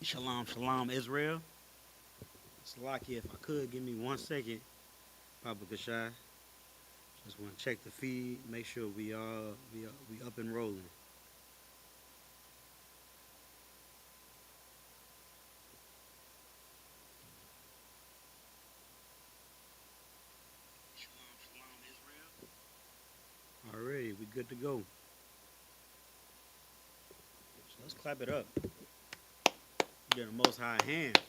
Shalom, shalom, Israel. Salaki, if I could, give me 1 second. Papa Kashai. Just want to check the feed, make sure we up and rolling. Shalom, shalom, Israel. Alrighty, we good to go. So let's clap it up. Get the Most High hand.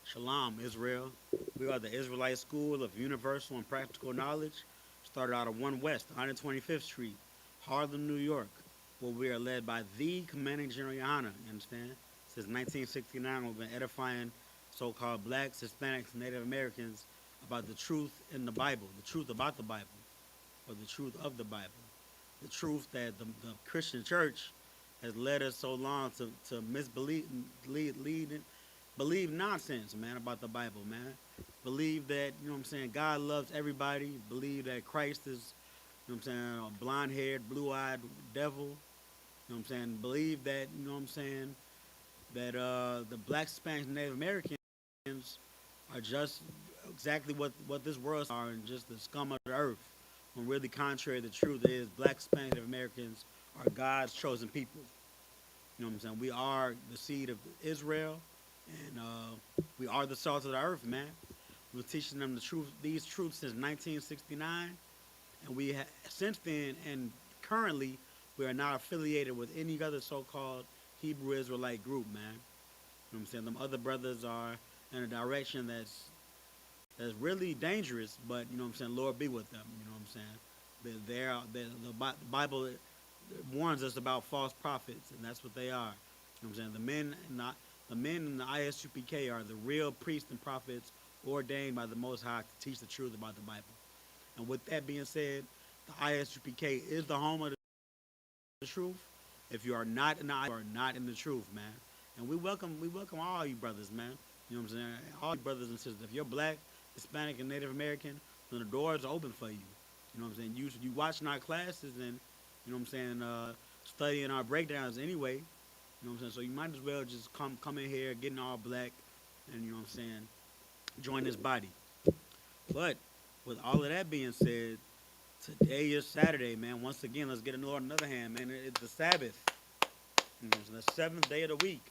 Shalom, Israel. We are the Israelite School of Universal and Practical Knowledge. Started out of 1 West, 125th Street, Harlem, New York, where we are led by the Commanding General YAHANNA, you understand? Since 1969, we've been edifying so-called blacks, Hispanics, Native Americans about the truth in the Bible, the truth about the Bible, or the truth of the Bible, the truth that the Christian church has led us so long to misbelieve, believe nonsense, man, about the Bible, man. Believe that, you know what I'm saying, God loves everybody. Believe that Christ is, you know what I'm saying, a blonde-haired, blue-eyed devil. You know what I'm saying? Believe that, you know what I'm saying, that the blacks, Hispanics, and Native Americans are just exactly what this world are and just the scum of the earth. When really contrary, the truth is blacks, Hispanics, Native Americans are God's chosen people. You know what I'm saying? We are the seed of Israel, and we are the salt of the earth, man. We're teaching them the truth, these truths since 1969, and since then and currently we are not affiliated with any other so-called Hebrew Israelite group, man. You know what I'm saying? Them other brothers are in a direction that's really dangerous, but you know what I'm saying. Lord be with them. You know what I'm saying? The Bible warns us about false prophets, and that's what they are. You know what I'm saying? The men in the I.S.U.P.K are the real priests and prophets ordained by the Most High to teach the truth about the Bible. And with that being said, the I.S.U.P.K is the home of the truth. If you are not in the you are not in the truth, man. And we welcome all you brothers, man. You know what I'm saying? All you brothers and sisters. If you're black, Hispanic, and Native American, then the doors are open for you. You know what I'm saying? You watching our classes and you know what I'm saying, studying our breakdowns anyway. You know what I'm saying? So you might as well just come in here, getting all black, and you know what I'm saying, join this body. But with all of that being said, today is Saturday, man. Once again, let's get on another hand, man. It's the Sabbath. You know, the seventh day of the week.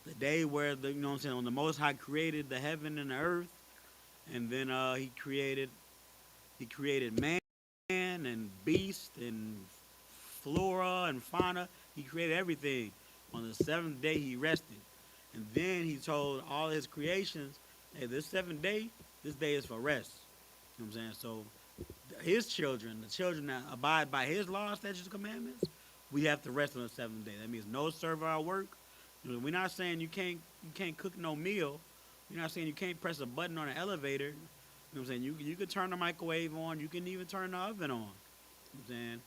The day where the you know what I'm saying, when the Most High created the heaven and the earth, and then he created man and beast and flora and fauna. He created everything. On the seventh day, he rested. And then he told all his creations, hey, this seventh day, this day is for rest. You know what I'm saying? So his children, the children that abide by his laws, statutes, and commandments, we have to rest on the seventh day. That means no servile work. You know, we're not saying you can't cook no meal. We're not saying you can't press a button on an elevator. You know what I'm saying? You can turn the microwave on. You can even turn the oven on. You know what I'm saying?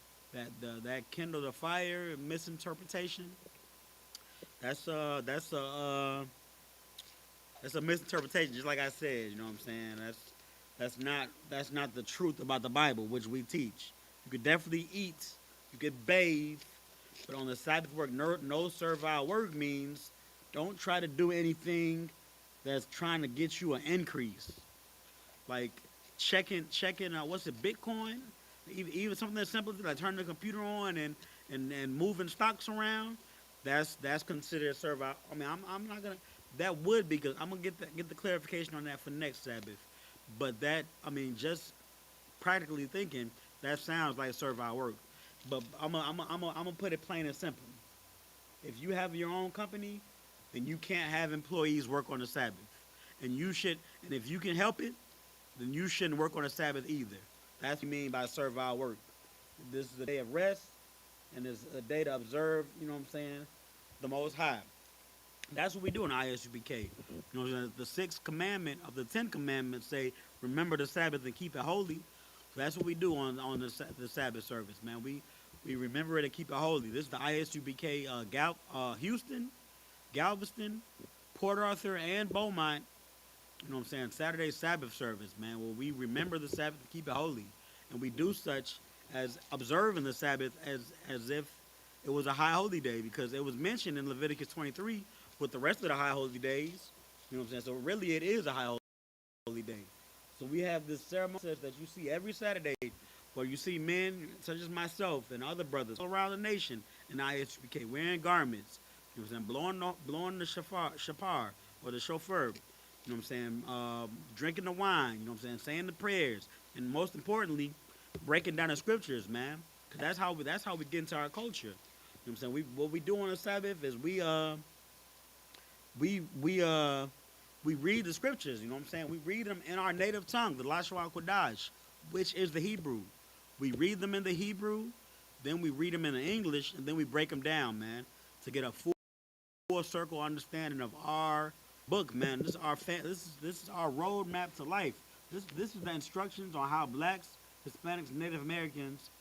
That kindle the fire misinterpretation. That's uh that's a uh, that's a misinterpretation. Just like I said, you know what I'm saying. That's not the truth about the Bible, which we teach. You could definitely eat. You could bathe, but on the Sabbath work, no servile work means don't try to do anything that's trying to get you an increase. Like checking what's it, Bitcoin, even something as simple as like turning the computer on and moving stocks around. That's considered servile. I mean, I'm not gonna. That would be because I'm gonna get the clarification on that for next Sabbath. But that, I mean, just practically thinking, that sounds like servile work. But I'm gonna put it plain and simple. If you have your own company, then you can't have employees work on the Sabbath, and you should. And if you can help it, then you shouldn't work on the Sabbath either. That's what I mean by servile work. This is a day of rest, and it's a day to observe, you know what I'm saying, the Most High. That's what we do in I.S.U.P.K. You know, the sixth commandment of the 10 commandments say, remember the Sabbath and keep it holy. So that's what we do on the Sabbath service, man. We remember it and keep it holy. This is the I.S.U.P.K. Houston, Galveston, Port Arthur, and Beaumont. You know what I'm saying? Saturday Sabbath service, man, where we remember the Sabbath and keep it holy. And we do such as observing the Sabbath as if it was a high holy day because it was mentioned in Leviticus 23 with the rest of the high holy days. You know what I'm saying? So really, it is a high holy day. So we have this ceremony that you see every Saturday, where you see men such as myself and other brothers all around the nation in I.S.U.P.K wearing garments. You know what I'm saying? Blowing the shafar or the chauffeur. You know what I'm saying? Drinking the wine. You know what I'm saying? Saying the prayers, and most importantly, breaking down the scriptures, man. Cause that's how we get into our culture. You know what I'm saying? What we do on the Sabbath is we we uh we read the scriptures. You know what I'm saying? We read them in our native tongue, the Lashon Kodash, which is the Hebrew. We read them in the Hebrew, then we read them in the English, and then we break them down, man, to get a full circle understanding of our book, man. This is our roadmap to life. This is the instructions on how blacks, Hispanics, Native Americans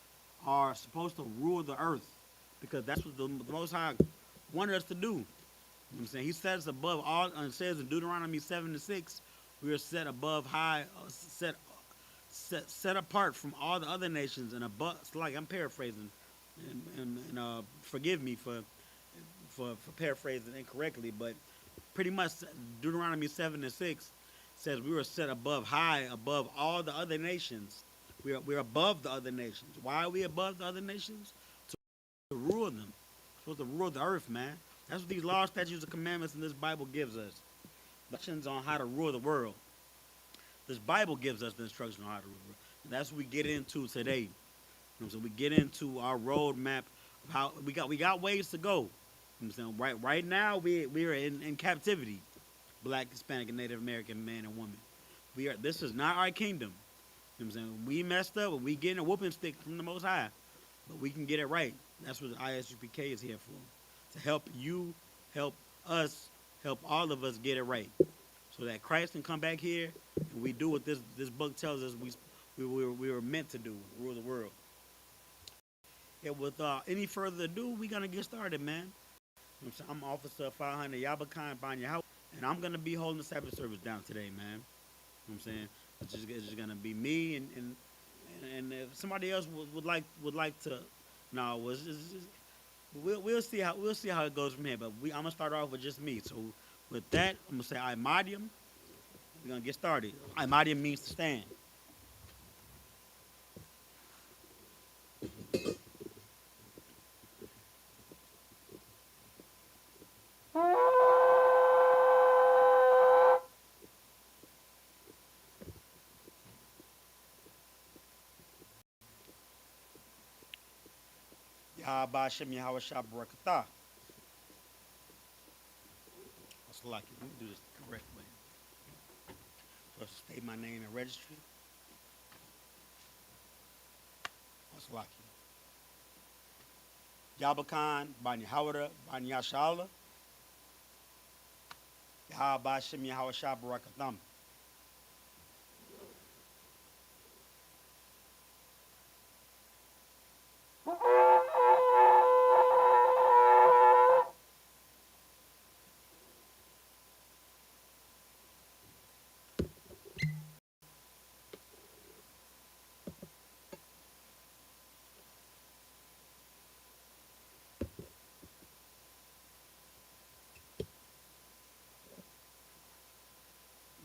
are supposed to rule the earth, because that's what the Most High wanted us to do. You know what I'm saying? He set us above all, and it says in Deuteronomy 7:6, we are set above high, set apart from all the other nations, and above. It's like I'm paraphrasing, and forgive me for paraphrasing incorrectly, but pretty much Deuteronomy 7:6 says we were set above high, above all the other nations. We're above the other nations. Why are we above the other nations? To rule them. We're supposed to rule the earth, man. That's what these laws, statutes, and commandments in this Bible gives us. Instructions on how to rule the world. This Bible gives us the instruction on how to rule the world. And that's what we get into today. So we get into our roadmap of how we got ways to go. You know what I'm saying? Right now we are in captivity. Black, Hispanic, and Native American man and woman. This is not our kingdom. You know what I'm saying? We messed up, but we getting a whooping stick from the Most High. But we can get it right. That's what I.S.U.P.K is here for. To help you, help us, help all of us get it right. So that Christ can come back here and we do what this book tells us we were meant to do, rule the world. Yeah, with any further ado, we're going to get started, man. You know I'm Officer 500 YAHANNA, and I'm going to be holding the Sabbath service down today, man. You know what I'm saying? It's just going to be me, and if somebody else would like to, no, we'll see how it goes from here. But I'm gonna start off with just me. So with that, I'm gonna say I.M.A.D.I.U.M. We're gonna get started. I.M.A.D.I.U.M. means to stand. Yahweh Yahweh Barakatah. What's lucky? Let me do this the correct way. First, state my name and registry. What's lucky? Yabakan, Banya Hawada, Banya Shala. Yahweh Yahweh Barakatam.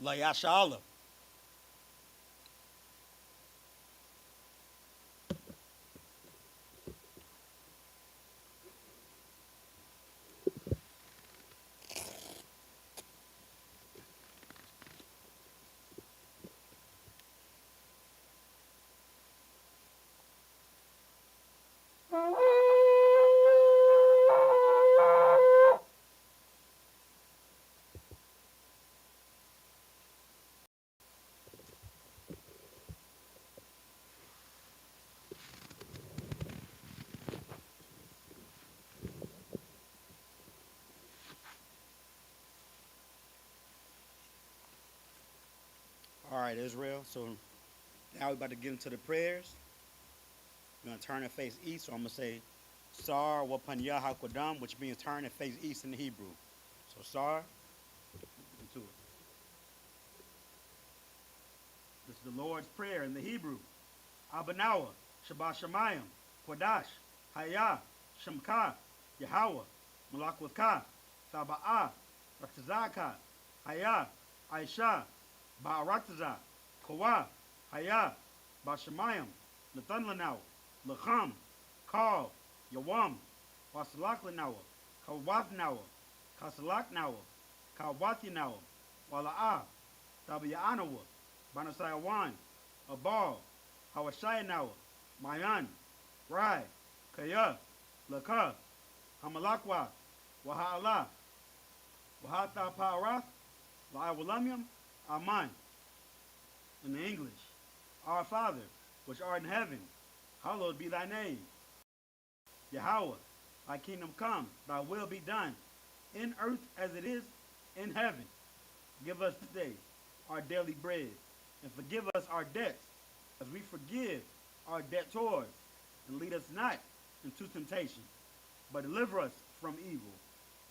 La Yashala. All right, Israel. So now we're about to get into the prayers. We're going to turn and face east. So I'm going to say, Sar Wapanya Hakwadam, which means turn and face east in the Hebrew. So Sar, into it. This is the Lord's Prayer in the Hebrew. Abanawa, Shabbat Shemayim, Kodash, Hayah, Shemka, Yahweh, Malakwaka, Sabbath, Ratazaka, Haya, Aisha, Ba'arataza, Kawa, Haya, Bashamayim, Lathanlanawa, Lacham, Kal, Yawam, Wasalakhlanawa, Kawathnawa, Kasalaknawa, Kawathinawa, Wala'a, Tabianawa, Banasayawan, Abal, Hawashayanawa, Mayan, Rai, Kaya, Laka, Hamalakwa, Waha'ala, Wahata Parath, La'awalamyam, Aman. In the English, Our Father, which art in heaven, hallowed be thy name. Yahweh, thy kingdom come, thy will be done, in earth as it is in heaven. Give us today our daily bread, and forgive us our debts, as we forgive our debtors. And lead us not into temptation, but deliver us from evil.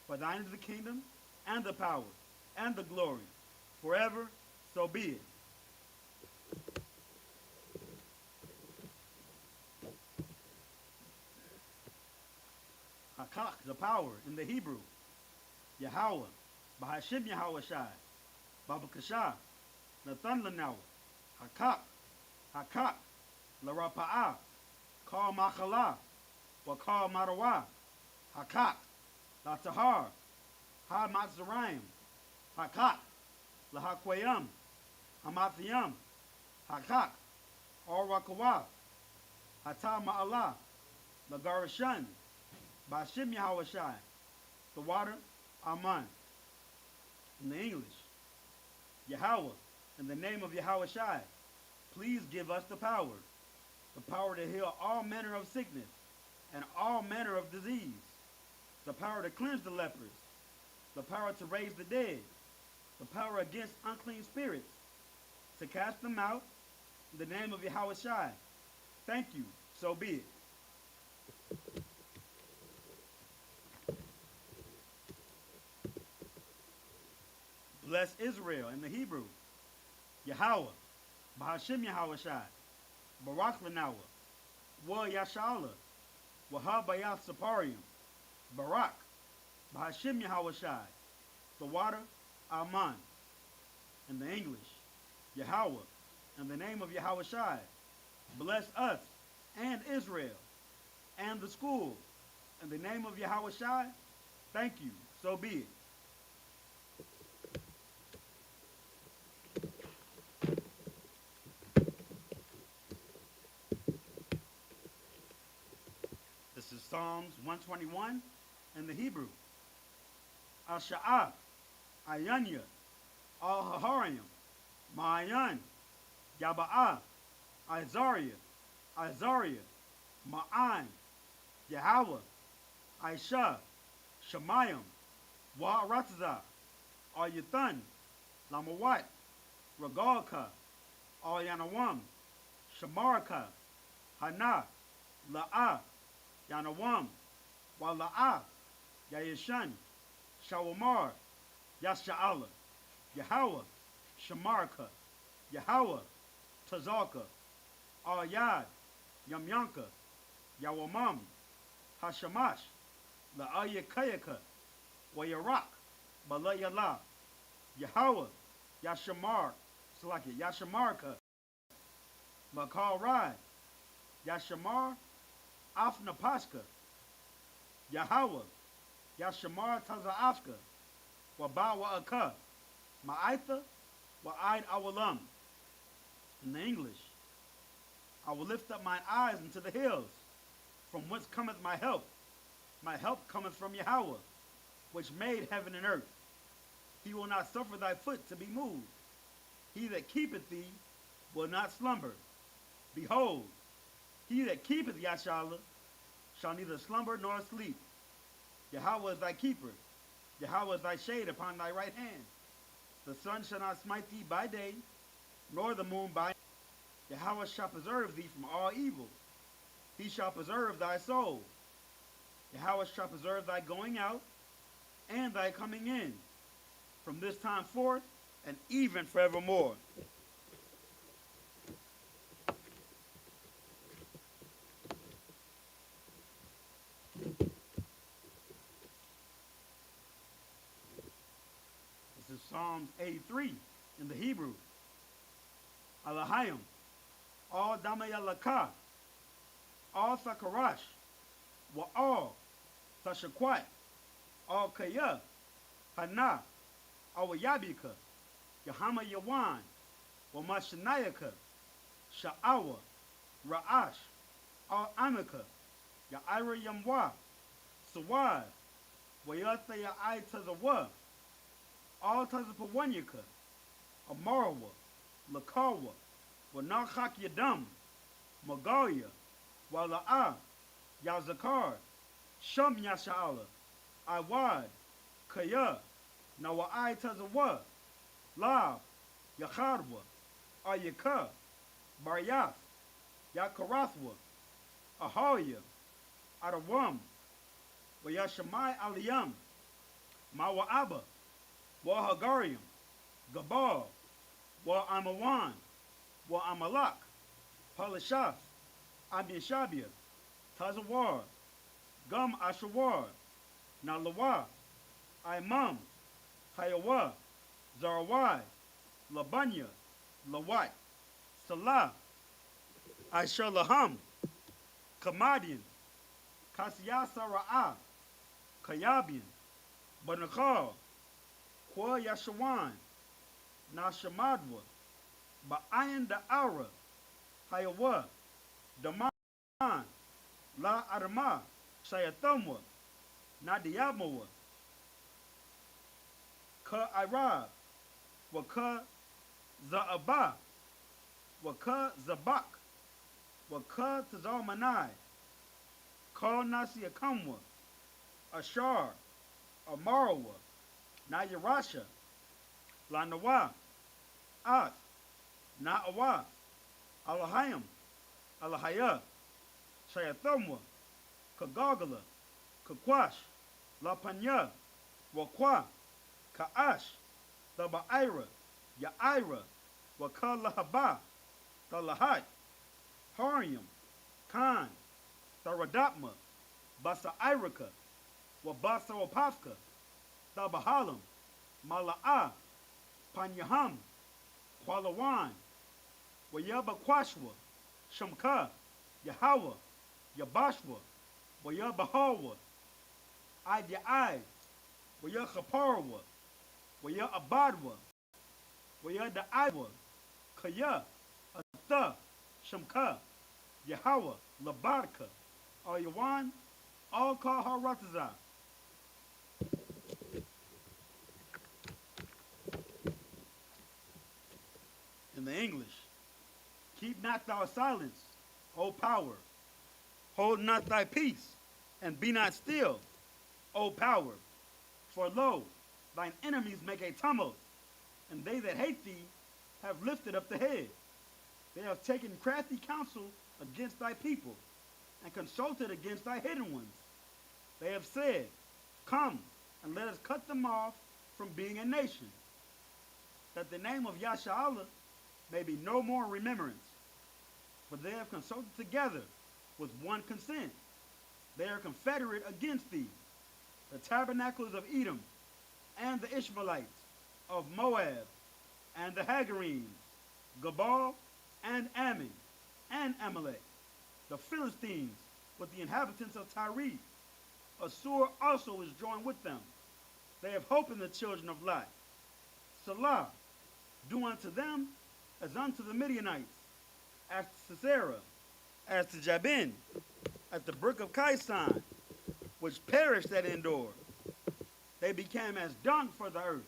For thine is the kingdom, and the power, and the glory, forever, so be it. Hakak, the power, in the Hebrew. Yahweh, Bahashim Yahweh Shai, Babakashah, Nathan Lanawa, Hakak, Hakak, Larapa'ah, Kal Machala, Wakal Marawa, Hakak, Latahar, Ha Matzarayim, Hakak, Lahakwayam, Hamathiyam, Hakak, Orwakawa, Hata Ma'ala, Lagarashan, Bashim Yahweh Shai, the water, Aman. In the English, Yahweh, in the name of Yahweh Shai, please give us the power to heal all manner of sickness and all manner of disease, the power to cleanse the lepers, the power to raise the dead, the power against unclean spirits, to cast them out, in the name of Yahweh Shai. Thank you, so be it. Bless Israel in the Hebrew. Yahweh, Bahashim Yahweh Shai, Barak Lanawa, Wa Yashala, Wahabayah Saparium, Barak, Bahashim Yahweh Shai, the water, Aman. In the English, Yahweh, in the name of Yahweh Shai, bless us and Israel and the school. In the name of Yahweh Shai, thank you, so be it. This is Psalms 121 in the Hebrew. Asha'ah, Ayanya, Al-Haharayim, Ma'ayan, Yaba'ah, Izariah, Ma'an, Yahweh, Aisha, Shemayim, Wa'aratza, Al-Yathan, Lamawat, Regalka, Al-Yanawam, Shamarka, Hana, La'ah, Yanawam, Wala'ah, Yayishan, Shawamar, Yasha'ala, Yahweh, Shamarka, Yahweh, Tazalka, Al-Yad, Yamyanka, Yawamam, Hashamash, La'ayakayaka, Wayarak, Balayala, Yahweh, Yashamar, Salaki, Yashamarka, Makal Rai, Yashamar, Afnapashka, Yahweh, Yashamar Tazaafka, Wabawa Aka, Ma'aitha, Wa'aid Awalam. In the English, I will lift up mine eyes into the hills, from whence cometh my help. My help cometh from Yahweh, which made heaven and earth. He will not suffer thy foot to be moved. He that keepeth thee will not slumber. Behold, he that keepeth Yashala shall neither slumber nor sleep. Yahweh is thy keeper. Yahweh is thy shade upon thy right hand. The sun shall not smite thee by day, nor the moon by night. Yahweh shall preserve thee from all evil. He shall preserve thy soul. Yahweh shall preserve thy going out and thy coming in, from this time forth and even forevermore. Psalms 83 in the Hebrew. Alahayim, all Damayalaka, all Sakarash, wa all Tashakwat, all Kaya, Hana, all Yabika, Yahama Yawan, wa Mashanayaka, Sha'awa, Ra'ash, all Amika, Ya'ira Yamwa, Sawad, Wayatha Ya'ai Tazawa, all Tazapawanyaka, Amarawa, Lakawa, Wanachak Yadam, Magalia, Wala'a, Yazakar, Shum Yasha'ala, Iwad, Kaya, Nawa'ai Tazawa, Lav, Yachadwa, Ayaka, Baryath, Yakarathwa, Ahoya, Arawam, Wayashamai Aliyam, Mawa'aba, Wahagarium, Gabal, Wa Amawan, Wa Amalak, Palashaf, Abishabia, Tazawar, Gum Ashawar, Nalawa, Imam, Hayawa, Zarawai, Labanya, Lawat, Salah, Aishalaham, Kamadian, Kasiyasa Ra'ah, Kayabian, Banakal, Kwa Yashawan, Nashamadwa, Ba'ayan Da'ara, Hayawa, Daman, La Arma, Shayathamwa, Nadiyamawa, Ka Irab, Waka Za'aba, Waka Zabak, Waka Tazalmanai, Ka Nasiakamwa, Ashar, Amarawa, Nayarasha, Lanawa, Ath, Na'awa, Alahayim, Alahaya, Shayathamwa, Kagagala, Kakwash, Lapanya, Wakwa, Ka'ash, Taba'ira, Ya'ira, Wakalahaba, Talahat, Harium, Khan, Tharadapma, Basa Iraka, Wabasa Wapafka, Tabahalam, Mala'a, Panyaham, Kwalawan, Wayaba Kwashwa, Shamka, Yahawa, Yabashwa, Wayabahawa, Adyai, Wayachaparwa, Waya Abadwa, Waya Da'aiwa, Kaya, Atha, Shamka, Yahawa, Labarka, Ayawan, all Kaharataza. In the English, keep not thy silence, O power. Hold not thy peace, and be not still, O power. For lo, thine enemies make a tumult, and they that hate thee have lifted up the head. They have taken crafty counsel against thy people, and consulted against thy hidden ones. They have said, come, and let us cut them off from being a nation, that the name of Yasha'Allah may be no more in remembrance. For they have consulted together with one consent. They are confederate against thee, the tabernacles of Edom, and the Ishmaelites, of Moab, and the Hagarenes, Gabal, and Ammon, and Amalek, the Philistines, with the inhabitants of Tyre. Assur also is joined with them. They have hope in the children of Lot. Salah, do unto them as unto the Midianites, as to Sisera, as to Jabin, as the brook of Kaisan, which perished at Endor. They became as dung for the earth.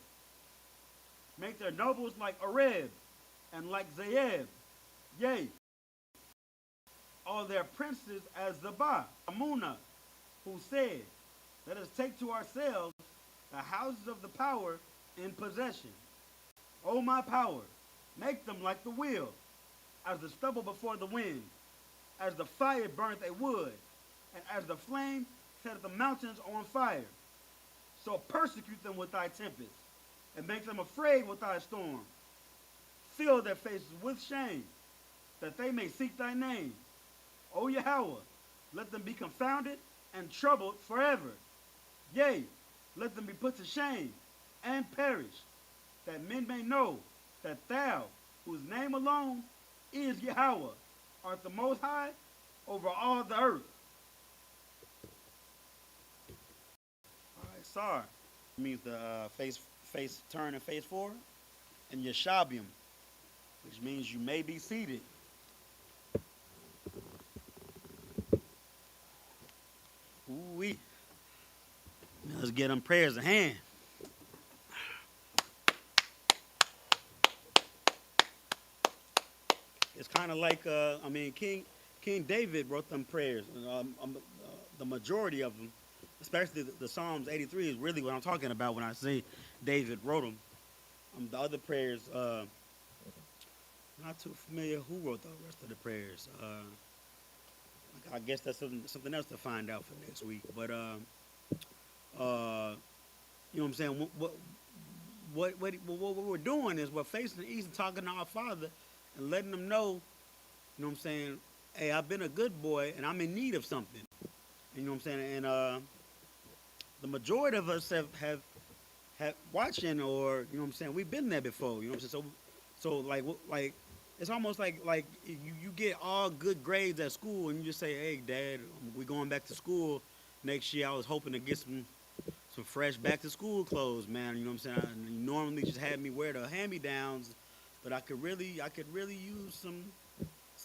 Make their nobles like Oreb, and like Zeeb, yea, all their princes as Zabah, Amunah, who said, let us take to ourselves the houses of the power in possession. O my power, make them like the wheel, as the stubble before the wind, as the fire burneth a wood, and as the flame setteth the mountains on fire. So persecute them with thy tempest, and make them afraid with thy storm. Fill their faces with shame, that they may seek thy name. O Yahweh, let them be confounded and troubled forever. Yea, let them be put to shame and perish. that men may know that thou, whose name alone is Yahweh, art the most high over all the earth. All right, Sar means the face turn and face forward, and Yeshabium, which means you may be seated. Ooh-wee. Now let's get them prayers in hand. It's kind of like, King David wrote them prayers. The majority of them, especially the Psalms 83, is really what I'm talking about when I say David wrote them. The other prayers, not too familiar who wrote the rest of the prayers. I guess that's something else to find out for next week. But you know what I'm saying? What we're doing is we're facing the east and talking to our Father and letting them know, you know what I'm saying? Hey, I've been a good boy and I'm in need of something. You know what I'm saying? And the majority of us have watching, or you know what I'm saying, we've been there before. You know what I'm saying? So like it's almost like you get all good grades at school and you just say, hey, Dad, we're going back to school next year. I was hoping to get some fresh back to school clothes, man. You know what I'm saying? You normally just had me wear the hand-me-downs, but I could really use some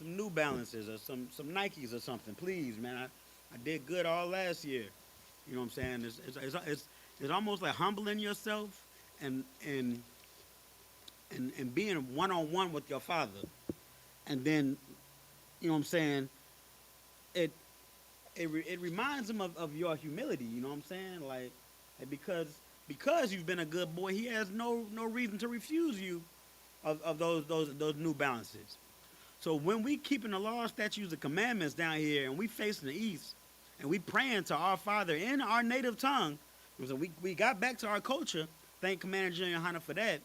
New Balances or some Nikes or something, please, man. I did good all last year. You know what I'm saying? It's almost like humbling yourself and being one-on-one with your Father. And then, you know what I'm saying, it reminds him of your humility, you know what I'm saying? Like because you've been a good boy, he has no reason to refuse you of those New Balances. So when we keeping the law, statutes, and commandments down here, and we facing the east, and we praying to our Father in our native tongue, so we got back to our culture. Thank Commander General YAHANNA for that.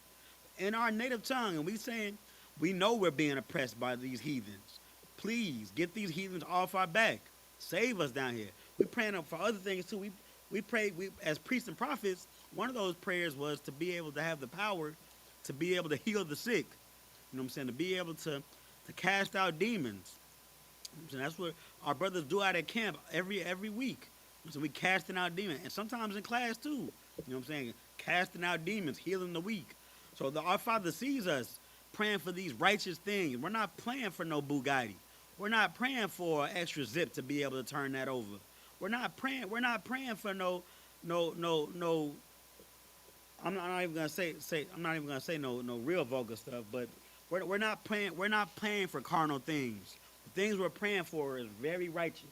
In our native tongue, and we saying we know we're being oppressed by these heathens. Please get these heathens off our back. Save us down here. We praying for other things too. We pray as priests and prophets. One of those prayers was to be able to have the power to be able to heal the sick. You know what I'm saying? To be able to cast out demons. You know what I'm saying? That's what our brothers do out at camp every week. So we casting out demons, and sometimes in class too. You know what I'm saying? Casting out demons, healing the weak. So our Father sees us praying for these righteous things. We're not praying for no Bugatti. We're not praying for an extra zip to be able to turn that over. We're not praying for no. I'm not even gonna say no real vulgar stuff, but we're not praying for carnal things. The things we're praying for is very righteous.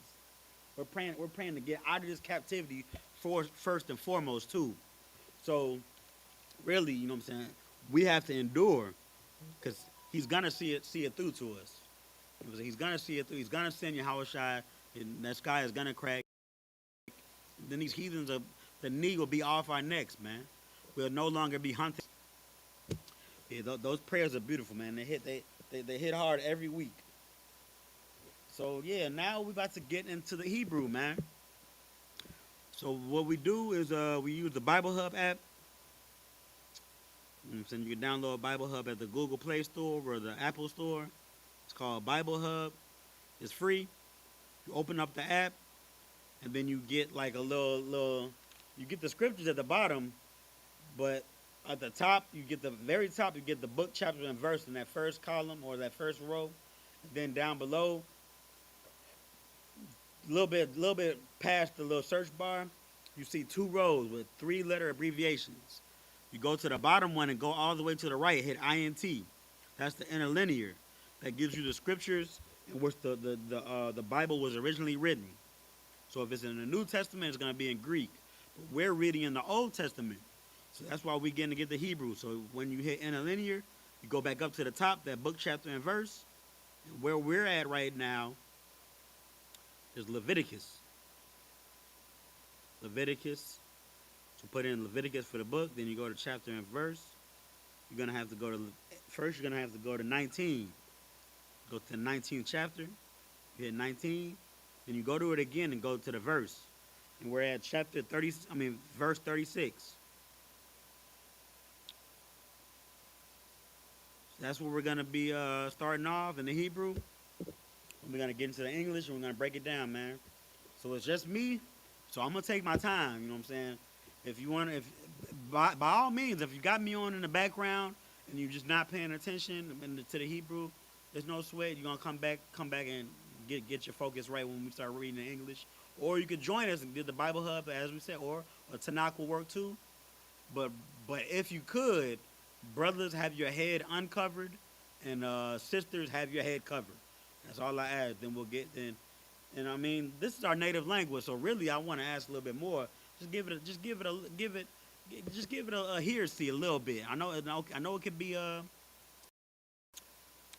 We're praying to get out of this captivity first and foremost too. So really, you know what I'm saying, we have to endure because he's gonna see it through to us. He's gonna see it through. He's gonna send Yahushua, and that sky is gonna crack. Then these heathens, the knee will be off our necks, man. We'll no longer be hunted. Yeah, those prayers are beautiful, man. They hit hard every week. So yeah, now we're about to get into the Hebrew, man. So what we do is we use the Bible Hub app. So you can download Bible Hub at the Google Play Store or the Apple Store. It's called Bible Hub. It's free. You open up the app, and then you get like a little. You get the scriptures at the bottom, but at the top, very top, you get the book, chapter, and verse in that first column or that first row. And then down below, a little bit past the little search bar, you see 2 rows with 3-letter abbreviations. You go to the bottom one and go all the way to the right, hit INT. That's the interlinear. That gives you the scriptures in which the Bible was originally written. So if it's in the New Testament, it's going to be in Greek. But we're reading in the Old Testament. So that's why we're getting to get the Hebrew. So when you hit interlinear, you go back up to the top, that book, chapter, and verse. And where we're at right now is Leviticus. Leviticus. So put in Leviticus for the book, then you go to chapter and verse. You're going to have to go to, first you're going to have to go to 19. Go to the 19th chapter. You hit 19. Then you go to it again and go to the verse. And we're at verse 36. That's where we're gonna be starting off in the Hebrew. We're gonna get into the English and we're gonna break it down, man. So it's just me. So I'm gonna take my time. You know what I'm saying? If you want, if by all means, if you got me on in the background and you're just not paying attention to the Hebrew, there's no sweat. You're gonna come back and get your focus right when we start reading the English. Or you could join us and get the Bible Hub, as we said, or a Tanakh will work too. But if you could, brothers, have your head uncovered, and sisters, have your head covered. That's all I ask. Then we'll get then. And I mean, this is our native language, so really, I want to ask a little bit more. Just give it a hearsay a little bit. I know it could be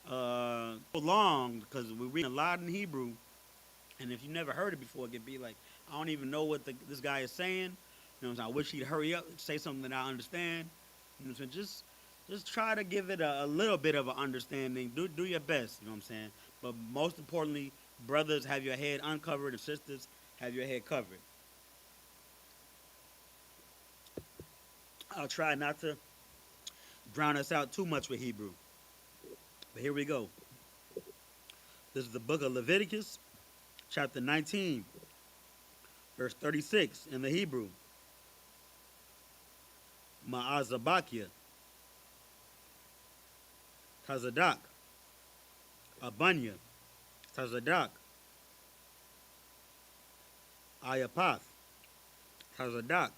long because we're reading a lot in Hebrew, and if you never heard it before, it could be like I don't even know what this guy is saying. You know what I'm saying? I wish he'd hurry up, say something that I understand. You know what I'm saying? Just try to give it a little bit of an understanding. Do your best. You know what I'm saying? But most importantly, brothers, have your head uncovered, and sisters, have your head covered. I'll try not to drown us out too much with Hebrew. But here we go. This is the book of Leviticus, chapter 19, verse 36 in the Hebrew. Ma'azabakia, Tazadak, Abanya, Tazadak, Ayapath, Tazadak,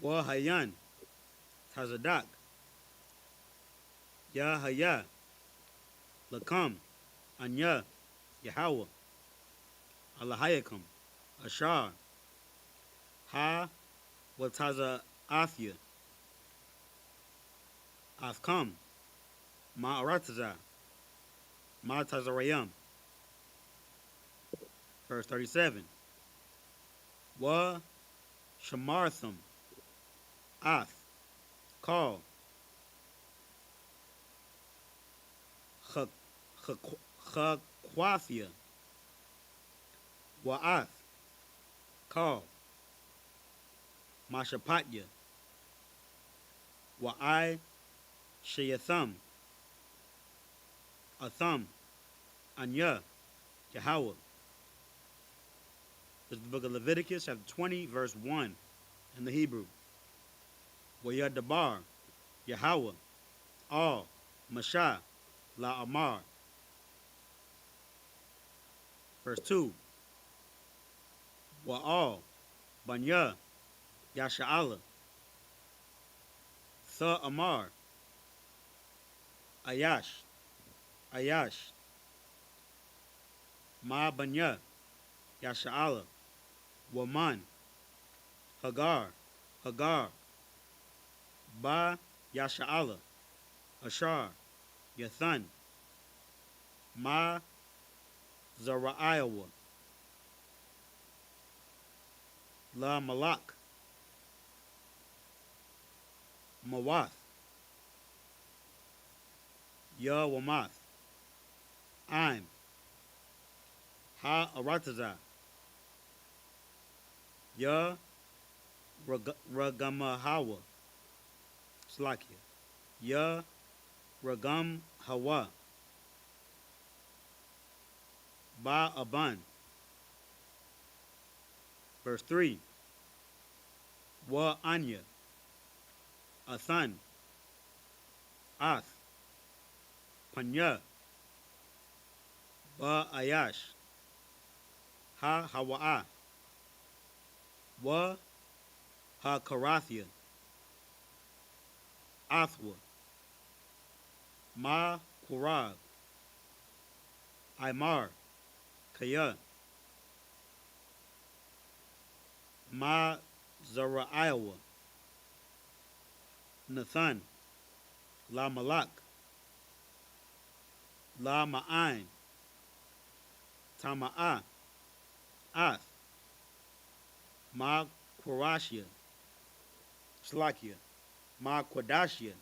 Wahayan, Tazadak, Yahaya, Lakam, Anya, Yahweh, Alahayakum, Ashar, Ha, Wataza Afia, Afkam, Ma'arataza, Ma'tazarayam. Verse 37. Wa Shamartham, Ath, Call, Chakwafia, Wa'ath, Call, Mashapatya, Wa'ai, Shayatham, Atham, Anya, Yahweh. This is the book of Leviticus, chapter 20, verse 1 in the Hebrew. Wayadabar, Yahweh, Al, Mashah, La Amar. Verse 2. Wa'al, Banya, Yasha'ala, Tha Amar, Ayash, Ma Banya, Yasha'ala, Waman, Hagar, Ba Yasha'ala, Ashar, Yathan, Ma Zara'ayawa, La Malak, Mawath, Ya Wamath, Aim, Ha Arataza, Ya Ragamahawa, Slakia, Ya Ragam Hawa, Ba Aban. Verse 3. Wa Anya, Athan, Ath, Panya, Ba Ayash, Ha Hawa'a, Wa Ha Karathia, Athwa, Ma Kurab, Imar, Kaya, Ma Zara'ayawa, Nathan, La Malak, La Ma'ain, Tama'a, Ath, Ma Qurashia, Slakia, Ma Quadashia,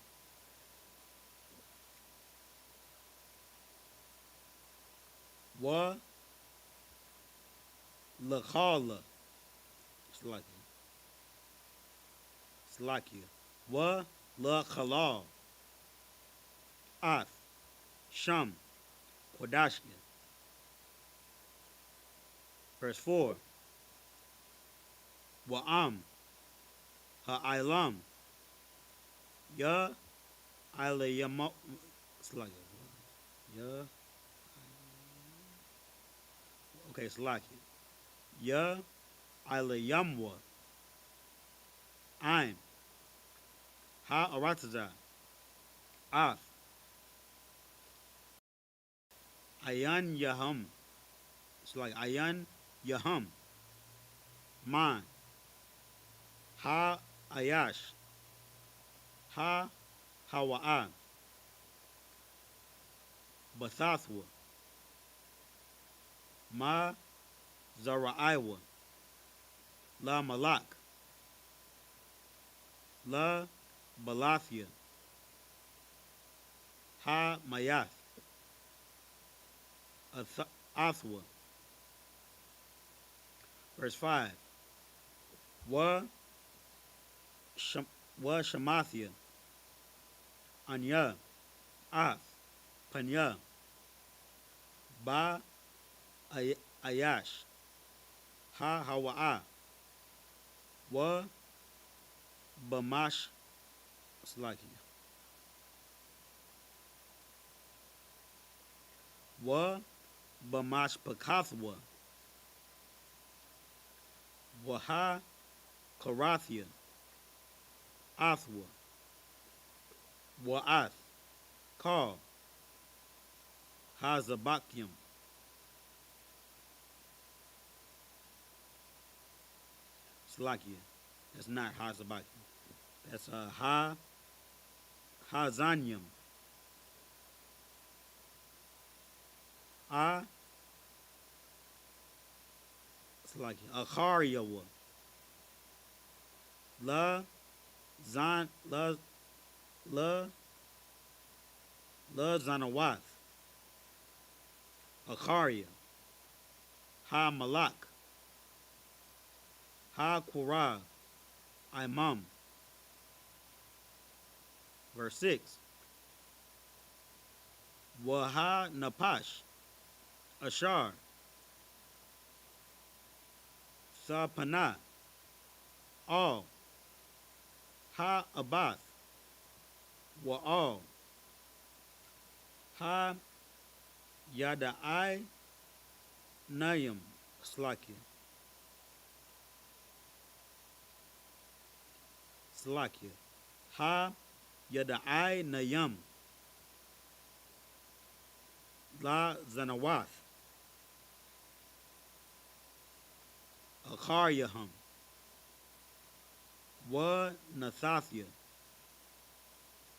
Wa Lakhala, Slakia, Wa La Khalal, Ath, Sham, Kodashkia. Verse 4. Wa'am, Ha'ailam, Ya, Ilayamo. It's like Ya. Okay, it's like it. Ya, Ilayamwa, Aim, Ha'arataza, Ath, Ayan Yaham. It's like Ayan Yaham, Man, Ha Ayash, Ha Hawa'a, Bathathwa, Ma Zaraiwa, La Malak, La Balathia, Ha Mayath, Athwa. Verse 5. Wa Shamathia, Anya, Ath, Panya, Ba Ayash, Ha Hawa'a, Wa Bamash Slaki, Wa Bamash Pakathwa, Waha Karathia, Athwa, Wa'ath, Ka, Hazabakim. Slakia. That's not Hazabakim. That's Hazanyam. Slakia. Achariyawa. La Zan La La La Zanawath. Acharia. Ha Malak. Ha Qurah. Imam. Verse 6. Waha Napash. Ashar. Sapana. All. Ha Abath. Wa'al. Ha Yada'ai Nayim. Slakia. Slakia. Ha Yada'ai Nayam. La Zanawath. Akaryaham. Wa Nathathia.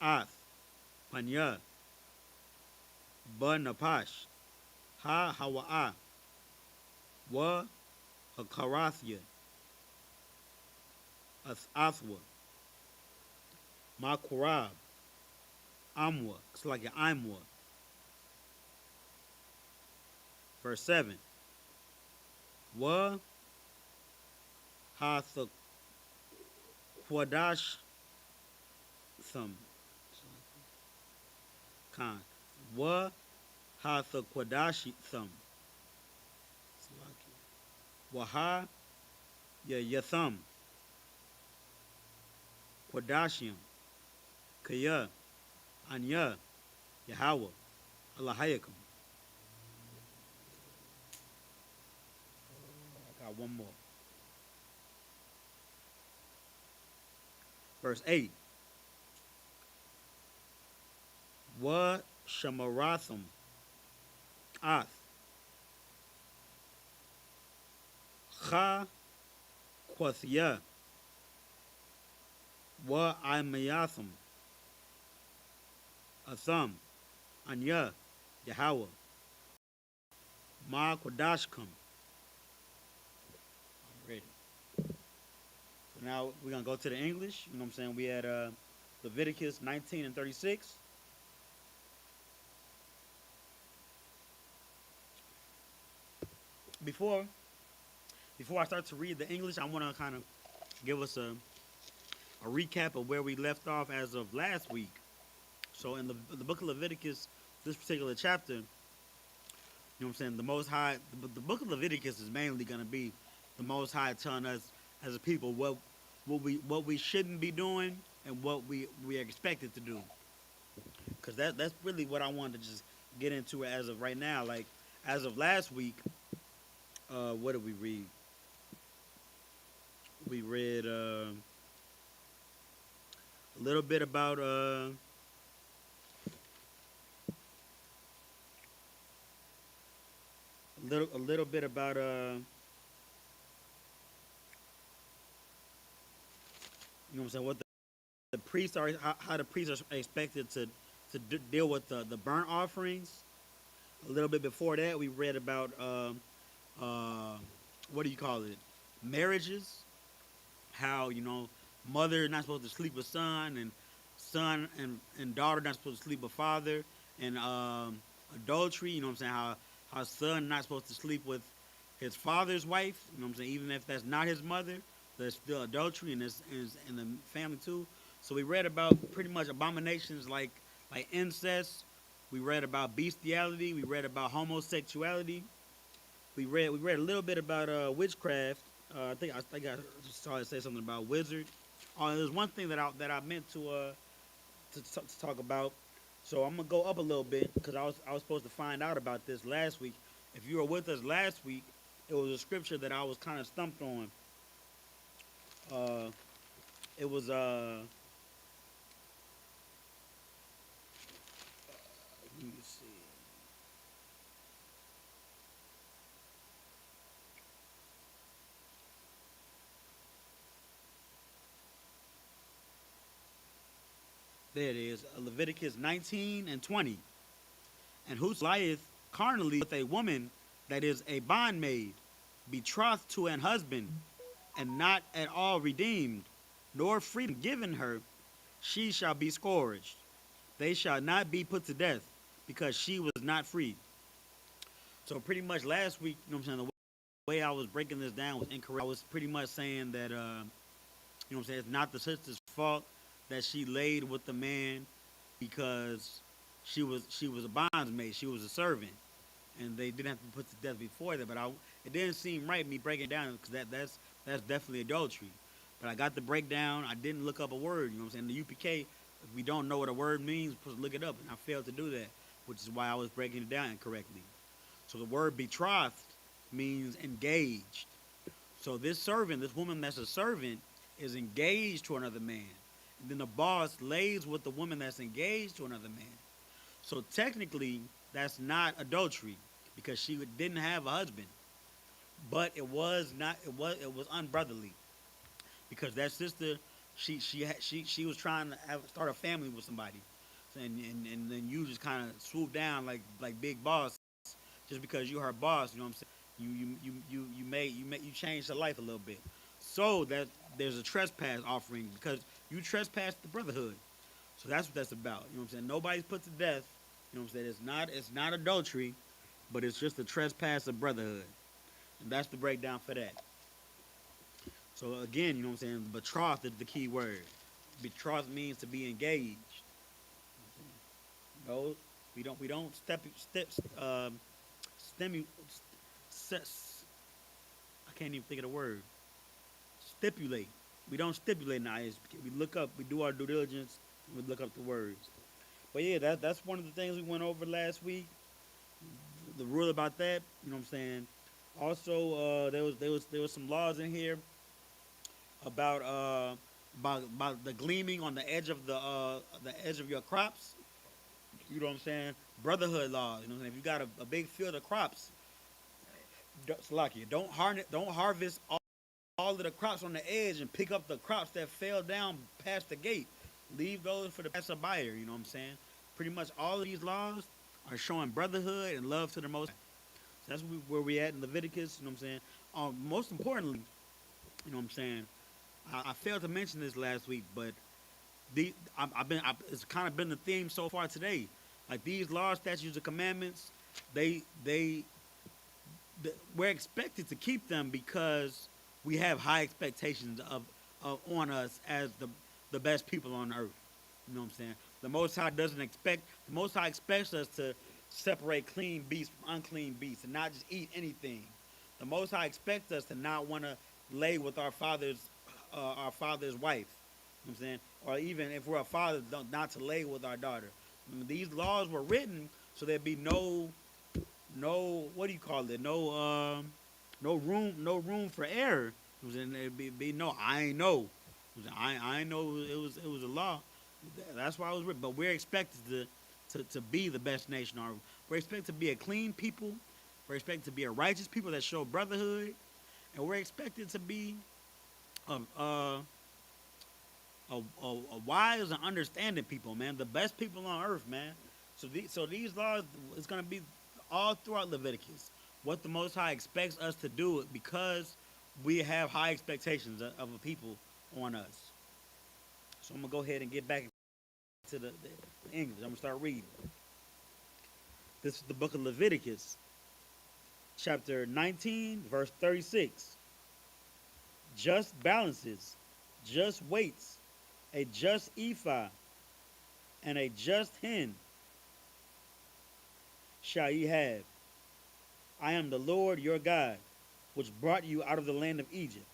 Ath. Panya. Ba Napash. Ha Hawa'a. Wa Hakarathia. Athwa. Makurab. Amwa. It's like an Imwa. Verse 7. Wa Hatha Quadash Thum. Khan. Wa Hatha Quadashi Thum. Waha Yathum. Quadashium. Kaya. Anya. Yahweh. Allahayakam. I got one more. Verse 8. Wa Shamaratham. Ath. Cha Quathia. Wa Imayatham. Atham. Anya. Yahweh. Ma Quadashkam. Ready. So now we're going to go to the English. You know what I'm saying? We had Leviticus 19 and 36. Before I start to read the English, I want to kind of give us a a recap of where we left off as of last week. So in the book of Leviticus, this particular chapter, what I'm saying, the Most High, the book of Leviticus is mainly going to be the Most High telling us as a people what we shouldn't be doing and what we are expected to do. Because that's really what I wanted to just get into as of right now. Like as of last week, what did we read? We read a little bit about a little bit about what I'm saying, what the priests are, how the priests are expected to deal with the burnt offerings. A little bit before that, we read about uh, what do you call it, marriages. How mother not supposed to sleep with son, and son and daughter not supposed to sleep with father, and adultery. What I'm saying, how son not supposed to sleep with his father's wife. What I'm saying, even if that's not his mother, there's still adultery and this is in the family too. So we read about pretty much abominations like incest. We read about bestiality. We read about homosexuality. We read a little bit about witchcraft. I think I saw it say something about wizard. There's one thing that I meant to talk about. So I'm gonna go up a little bit because I was supposed to find out about this last week. If you were with us last week, it was a scripture that I was kind of stumped on. Uh, it was let me see. There it is. Leviticus 19 and 20. And whoso lieth carnally with a woman that is a bondmaid, betrothed to an husband, and not at all redeemed, nor freedom given her, she shall be scourged. They shall not be put to death, because she was not free. So pretty much last week, what I'm saying, the way I was breaking this down was incorrect. I was pretty much saying that what I'm saying, it's not the sister's fault that she laid with the man because she was a bondsmaid, she was a servant, and they didn't have to be put to death before that. But it didn't seem right me breaking it down because that's definitely adultery. But I got the breakdown. I didn't look up a word. You know what I'm saying? The UPK, if we don't know what a word means, we're supposed to look it up, and I failed to do that, which is why I was breaking it down incorrectly. So the word betrothed means engaged. So this servant, this woman that's a servant, is engaged to another man. And then the boss lays with the woman that's engaged to another man. So technically, that's not adultery because she didn't have a husband. But it was not. It was unbrotherly because that sister, she was trying to start a family with somebody, and then you just kind of swoop down like big boss just because you're her boss. You know what I'm saying? You changed her life a little bit. So that there's a trespass offering because you trespassed the brotherhood. So that's what that's about. You know what I'm saying? Nobody's put to death. You know what I'm saying? It's not adultery, but it's just a trespass of brotherhood. And that's the breakdown for that. So again, you know what I'm saying? Betrothed is the key word. Betrothed means to be engaged. No, we don't step stemu I can't even think of the word. Stipulate. We don't stipulate in the I.S.U.P.K. We look up. We do our due diligence. And we look up the words. But yeah, that's one of the things we went over last week. The rule about that. You know what I'm saying. Also, there was some laws in here about about the gleaming on the edge of your crops. You know what I'm saying? Brotherhood laws. You know what I'm saying? If you got a big field of crops, Salakia, don't harvest all of the crops on the edge and pick up the crops that fell down past the gate. Leave those for the passer buyer. You know what I'm saying? Pretty much all of these laws are showing brotherhood and love to the most. So that's where we at in Leviticus. You know what I'm saying? Most importantly, you know what I'm saying? I failed to mention this last week, but it's kind of been the theme so far today. Like these laws, statutes, and commandments, they we're expected to keep them because we have high expectations of on us as the best people on earth. You know what I'm saying? The Most High expects us to separate clean beasts from unclean beasts and not just eat anything. The Most High expects us to not want to lay with our father's wife. You know what I'm saying? Or even if we're a father, not to lay with our daughter. I mean, these laws were written so there'd be no what do you call it? No room for error. You know what I'm saying? There'd be no I ain't know. I ain't know it was a law. That's why it was written. But we're expected to be the best nation. Or we're expected to be a clean people. We're expected to be a righteous people that show brotherhood, and we're expected to be a, a, a wise and understanding people, man. The best people on earth, man. So these laws is gonna be all throughout Leviticus. What the Most High expects us to do because we have high expectations of a people on us. So I'm gonna go ahead and get back to the English. I'm gonna start reading. This is the book of Leviticus, chapter 19, verse 36. Just balances, just weights, a just ephah, and a just hin shall ye have. I am the Lord your God, which brought you out of the land of Egypt.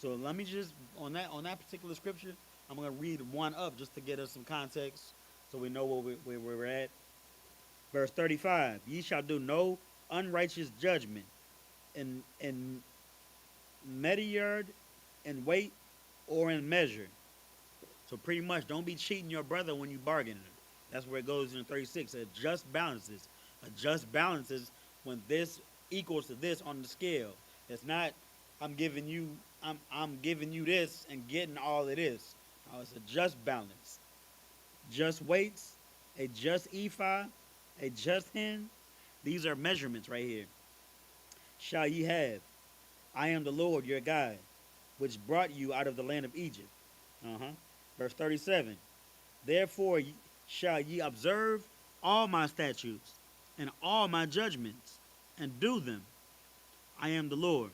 So let me just on that particular scripture, I'm gonna read one up just to get us some context, so we know where we're at. Verse 35: Ye shall do no unrighteous judgment in mediyard, in weight, or in measure. So pretty much, don't be cheating your brother when you bargaining. That's where it goes in 36. A just balances. A just balances when this equals to this on the scale. It's not I'm giving you this and getting all of this. No, it's a just balance. Just weights, a just ephah, a just hin. These are measurements right here. Shall ye have. I am the Lord your God, which brought you out of the land of Egypt. Verse 37. Therefore shall ye observe all my statutes and all my judgments and do them. I am the Lord.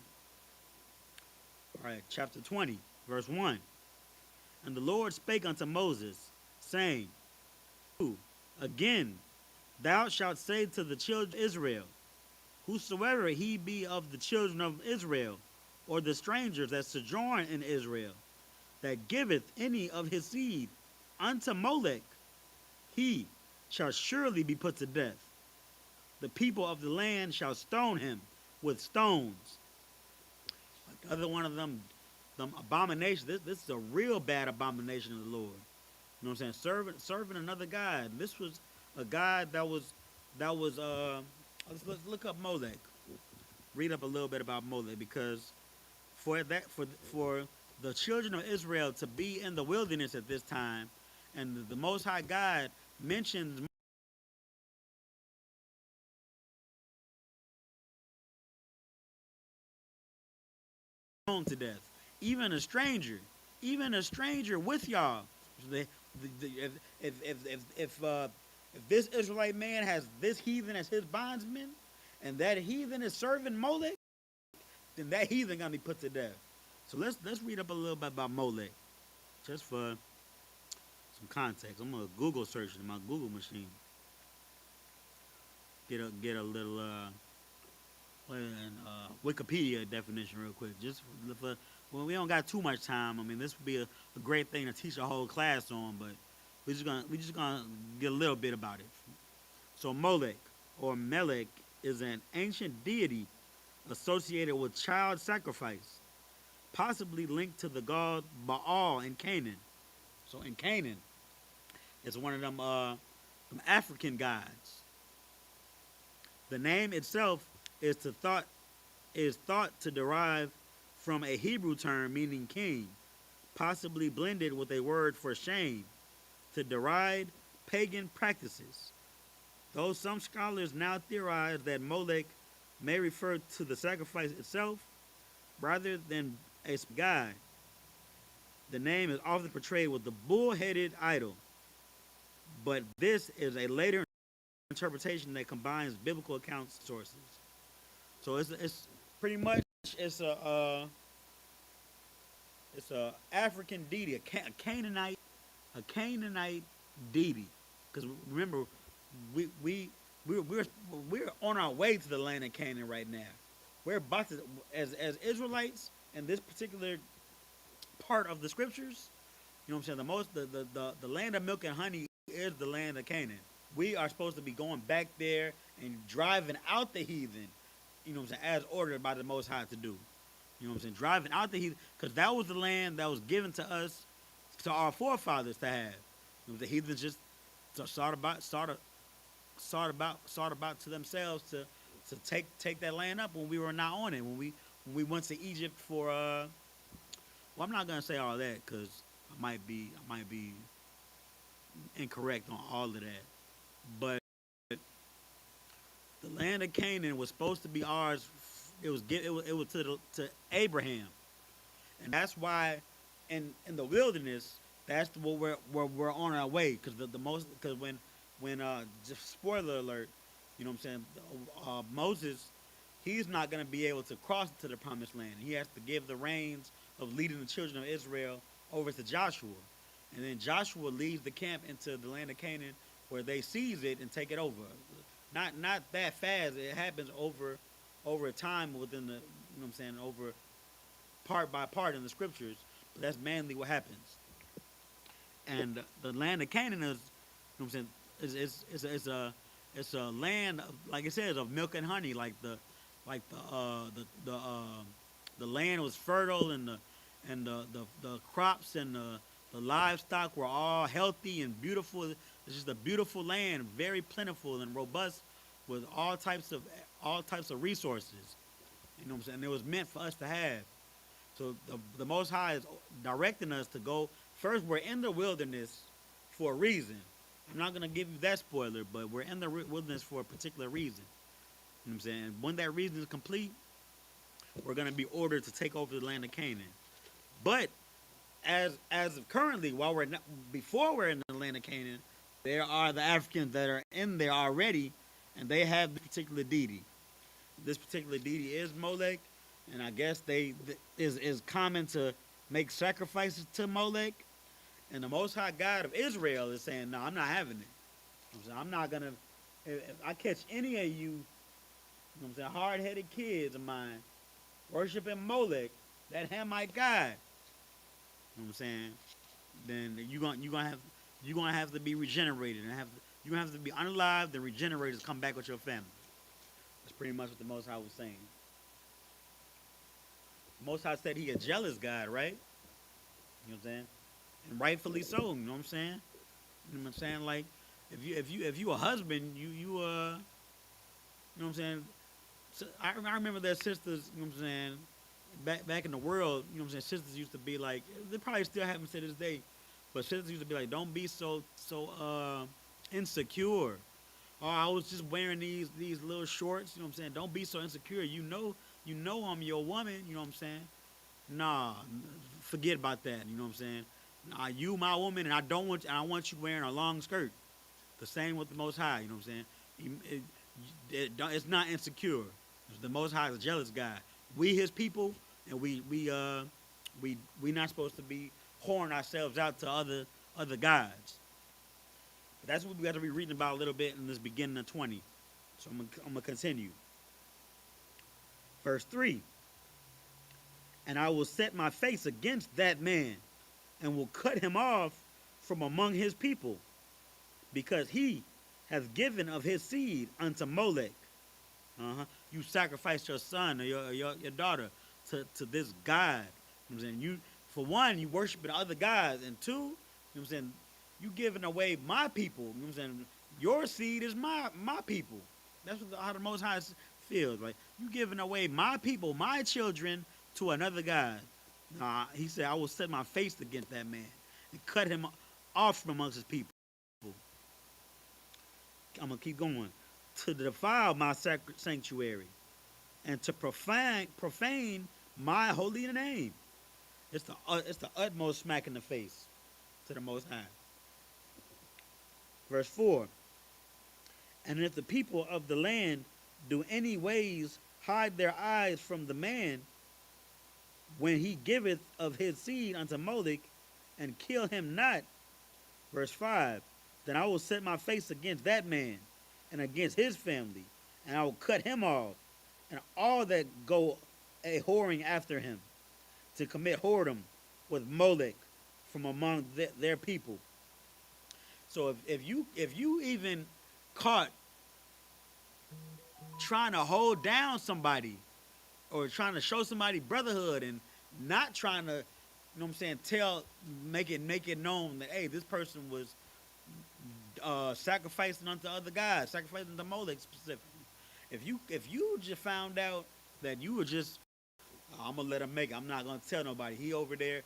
All right, chapter 20, verse 1. And the Lord spake unto Moses, saying, Again, thou shalt say to the children of Israel, whosoever he be of the children of Israel, or the strangers that sojourn in Israel, that giveth any of his seed unto Molech, he shall surely be put to death. The people of the land shall stone him with stones. Another one of them abominations. This is a real bad abomination of the Lord. You know what I'm saying? Serving another God. This was a God that was let's look up Molech. Read up a little bit about Molech, because for the children of Israel to be in the wilderness at this time, and the Most High God mentions to death. Even a stranger with y'all. If this Israelite man has this heathen as his bondsman, and that heathen is serving Molech, then that heathen gonna be put to death. So let's read up a little bit about Molech, just for some context. I'm gonna Google search in my Google machine. Get a little Wikipedia definition real quick. Just for, well, we don't got too much time. I mean, this would be a great thing to teach a whole class on, but we're just gonna get a little bit about it. So Molech, or Melech, is an ancient deity associated with child sacrifice, possibly linked to the god Baal in Canaan. So in Canaan, it's one of them African gods. The name itself is thought to derive from a Hebrew term meaning king, possibly blended with a word for shame, to deride pagan practices. Though some scholars now theorize that Molech may refer to the sacrifice itself rather than a god, the name is often portrayed with the bull-headed idol. But this is a later interpretation that combines biblical account sources. So it's pretty much it's It's a African deity, a Canaanite deity. Because remember, we we we're on our way to the land of Canaan right now. We're about to, as Israelites in this particular part of the scriptures. You know what I'm saying? The land of milk and honey is the land of Canaan. We are supposed to be going back there and driving out the heathen. You know what I'm saying? As ordered by the Most High to do. You know what I'm saying? Driving out the heathen, because that was the land that was given to us, to our forefathers to have. You know, the heathens just sought about to themselves to take that land up when we were not on it. When we went to Egypt for well, I'm not gonna say all that because I might be incorrect on all of that. But the land of Canaan was supposed to be ours. It was to Abraham, and that's why in the wilderness, that's what we're on our way. Because the most, because when just spoiler alert, you know what I'm saying, Moses, he's not going to be able to cross to the promised land. He has to give the reins of leading the children of Israel over to Joshua, and then Joshua leads the camp into the land of Canaan, where they seize it and take it over. Not that fast. It happens over time within the, you know what I'm saying, over part by part in the scriptures. But that's mainly what happens. And the land of Canaan is, you know what I'm saying, it's a land of, like it says, of milk and honey. The land was fertile, and the crops and the livestock were all healthy and beautiful. It's just a beautiful land, very plentiful and robust, with all types of resources. You know what I'm saying? It was meant for us to have. So the Most High is directing us to go. First, we're in the wilderness for a reason. I'm not going to give you that spoiler, but we're in the wilderness for a particular reason. You know what I'm saying? When that reason is complete, we're going to be ordered to take over the land of Canaan. But as of currently, before we're in the land of Canaan, there are the Africans that are in there already, and they have this particular deity. This particular deity is Molech, and I guess is common to make sacrifices to Molech. And the Most High God of Israel is saying, "No, I'm not having it. I'm not gonna. If I catch any of you, you know what I'm saying, hard-headed kids of mine worshiping Molech, that Hamite God, you know what I'm saying, then you gonna have to be regenerated and you're gonna have to be unalived and regenerated to come back with your family." That's pretty much what the Most High was saying. The Most High said he a jealous God, right? You know what I'm saying? And rightfully so. You know what I'm saying? You know what I'm saying? Like, if you a husband, you know what I'm saying? So I remember that sisters, you know what I'm saying, back in the world, you know what I'm saying, sisters used to be like, they probably still happen to this day, but sisters used to be like, don't be so insecure. Oh, I was just wearing these little shorts, you know what I'm saying? Don't be so insecure. You know I'm your woman, you know what I'm saying? Nah, forget about that, you know what I'm saying? Nah, you my woman, and I want you wearing a long skirt. The same with the Most High, you know what I'm saying? It's not insecure. The Most High is a jealous God. We His people, and we not supposed to be whoring ourselves out to other gods. But that's what we got to be reading about a little bit in this beginning of 20. So I'm gonna continue. Verse 3. And I will set my face against that man, and will cut him off from among his people, because he hath given of his seed unto Molech. You sacrificed your son or your daughter to this God. You know what I'm saying? For one, you worshiping other gods, and two, you know what I'm saying, you giving away my people. You know what I'm saying? Your seed is my people. That's how the Most High feels. Like, you giving away my people, my children, to another God. He said, I will set my face against that man and cut him off from amongst his people. I'm going to keep going. To defile my sanctuary and to profane my holy name. It's the utmost smack in the face to the Most High. Verse 4. And if the people of the land do any ways hide their eyes from the man, when he giveth of his seed unto Molech, and kill him not, verse 5, then I will set my face against that man and against his family, and I will cut him off, and all that go a whoring after him, to commit whoredom with Molech from among their people. So if you even caught trying to hold down somebody or trying to show somebody brotherhood and not trying to, you know what I'm saying, make it known that hey, this person was sacrificing unto other gods, sacrificing to Molech specifically. If you just found out that you were just, I'm gonna let him make it. I'm not gonna tell nobody. He over there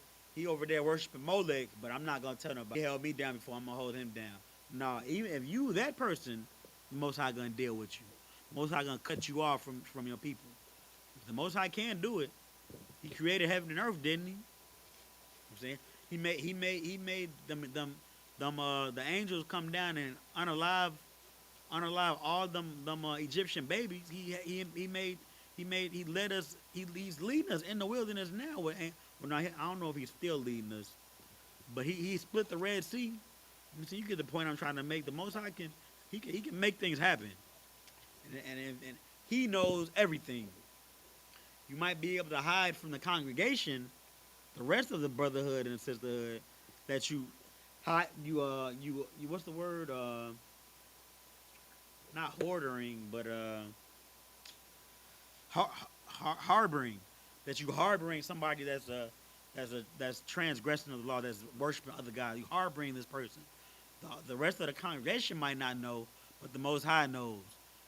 worshiping Molech, but I'm not gonna tell nobody. He held me down before I'm gonna hold him down. No, even if you that person, the Most High gonna deal with you. The Most High gonna cut you off from your people. The Most High can do it. He created heaven and earth, didn't he? I'm saying he made the angels come down and unalive all them Egyptian babies. He led us. He's leading us in the wilderness now. Well, no, I don't know if he's still leading us, but he split the Red Sea. So you get the point I'm trying to make. The Most High he can make things happen, and he knows everything. You might be able to hide from the congregation, the rest of the brotherhood and sisterhood, that you hide. You what's the word? Not hoarding, but harboring. That you harboring somebody that's transgressing of the law, that's worshiping other gods. You harboring this person. The rest of the congregation might not know, but the Most High knows,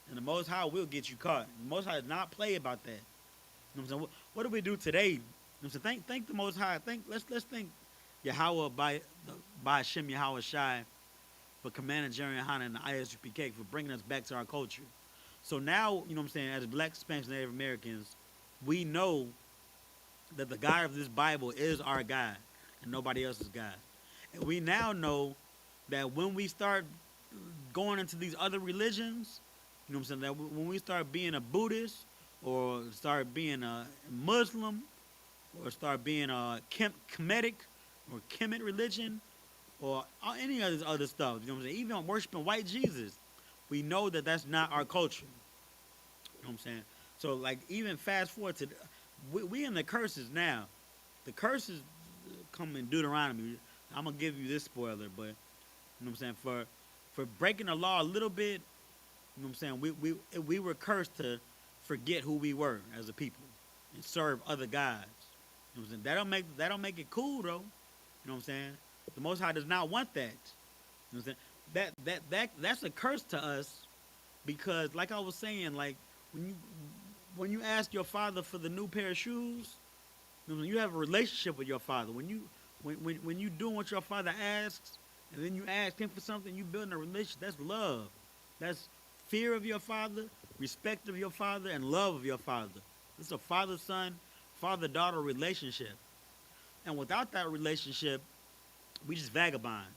and the Most High will get you caught. The Most High does not play about that. You know what I'm saying? What do we do today? You know what I'm saying? Thank the Most High. Let's thank Yahweh by Hashem Yahweh Shai for commanding Jerry YAHANNA and the I.S.U.P.K for bringing us back to our culture. So now, you know what I'm saying, as Black, Spanish, Native Americans, we know that the God of this Bible is our God and nobody else's God. And we now know that when we start going into these other religions, you know what I'm saying, that when we start being a Buddhist or start being a Muslim or start being a Kemetic or Kemet religion or any of this other stuff, you know what I'm saying, even worshiping white Jesus, we know that that's not our culture. You know what I'm saying? So, like, even fast forward to, we in the curses now. The curses come in Deuteronomy. I'm going to give you this spoiler, but, you know what I'm saying, for breaking the law a little bit, you know what I'm saying, we were cursed to forget who we were as a people and serve other gods. You know what I'm saying? That don't make it cool, though. You know what I'm saying? The Most High does not want that. You know what I'm saying? That's a curse to us because, like I was saying, like, when you ask your father for the new pair of shoes, you have a relationship with your father. When you doing what your father asks, and then you ask him for something, you building a relationship. That's love. That's fear of your father, respect of your father, and love of your father. It's a father-son, father-daughter relationship. And without that relationship, we just vagabonds.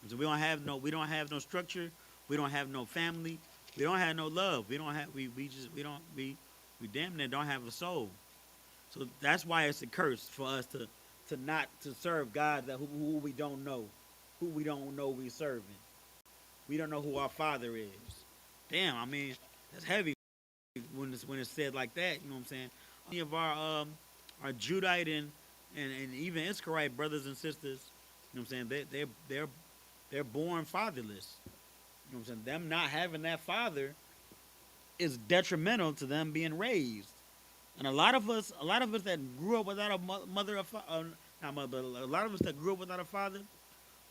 So we don't have no structure. We don't have no family. We don't have no love. We damn near don't have a soul. So that's why it's a curse for us to not to serve God who we don't know, who we don't know we serving. We don't know who our Father is. Damn, I mean that's heavy when it's said like that. You know what I'm saying? Many of our Judite and even Israelite brothers and sisters, you know what I'm saying? They're born fatherless. You know what I'm saying? Them not having that father is detrimental to them being raised. And a lot of us that grew up without a mother or not mother, but a lot of us that grew up without a father,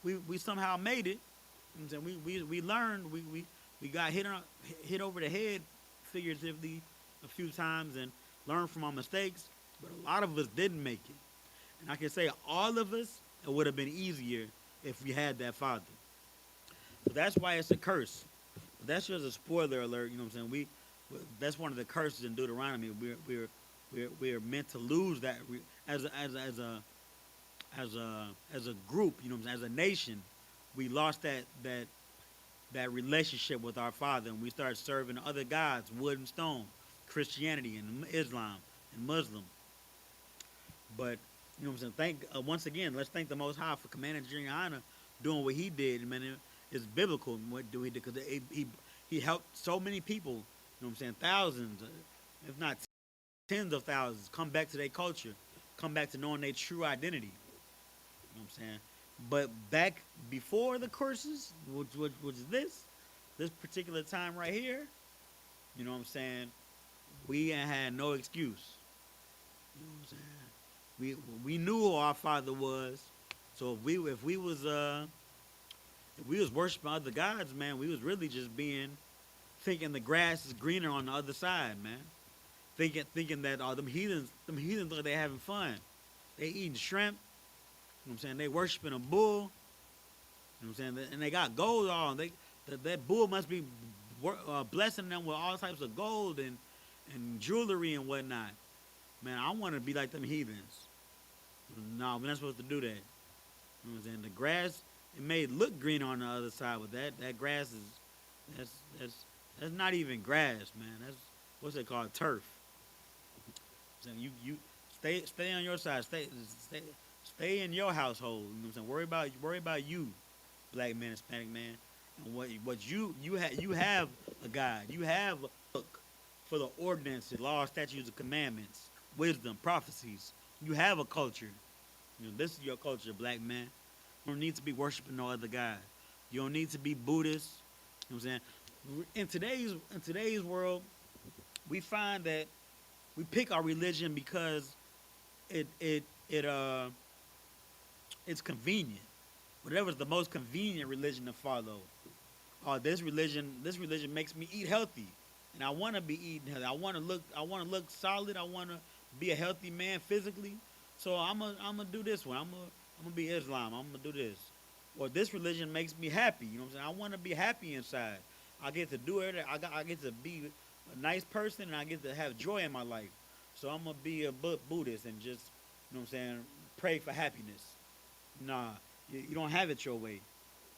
we somehow made it. You know what I'm saying? We learned, we got hit over the head figuratively a few times and learned from our mistakes, but a lot of us didn't make it. And I can say all of us, it would have been easier if we had that father. So that's why it's a curse. But that's just a spoiler alert. You know what I'm saying? That's one of the curses in Deuteronomy. We're meant to lose that as a group. You know what I'm saying? As a nation, we lost that relationship with our Father, and we started serving other gods, wood and stone, Christianity and Islam and Muslim. But you know what I'm saying. Thank once again, let's thank the Most High for commanding YAHANNA doing what he did. Man, it's biblical what do he did because he helped so many people. You know what I'm saying? Thousands, if not tens of thousands, come back to their culture, come back to knowing their true identity. You know what I'm saying? But back before the curses, which is this particular time right here, you know what I'm saying? We ain't had no excuse. You know what I'm saying? We knew who our father was, so if we was worshiping other gods, man, we was really just being thinking the grass is greener on the other side, man. Thinking that them heathens they having fun. They eating shrimp. You know what I'm saying? They worshiping a bull. You know what I'm saying? And they got gold on. That bull must be blessing them with all types of gold and jewelry and whatnot. Man, I want to be like them heathens. No, we're not supposed to do that. You know what I'm saying? The grass, it may look green on the other side, but that grass is that's not even grass, man. That's what's it called, turf. So you stay on your side, stay in your household. You know what I'm saying? Worry about you, black man, Hispanic man, and what you have a God. You have a book for the ordinances, laws, statutes, and commandments, wisdom, prophecies. You have a culture. You know, this is your culture, black man. You don't need to be worshiping no other God. You don't need to be Buddhist. You know what I'm saying? In today's world, we find that we pick our religion because it it's convenient. Whatever's the most convenient religion to follow. Oh, this religion makes me eat healthy, and I want to be eating healthy. I want to look solid. I want to be a healthy man physically. So I'm gonna do this one. I'm gonna be Islam. I'm gonna do this. Or this religion makes me happy. You know what I'm saying? I want to be happy inside. I get to do it. I get to be a nice person, and I get to have joy in my life. So I'm gonna be a Buddhist and just, you know what I'm saying, pray for happiness. Nah, you don't have it your way.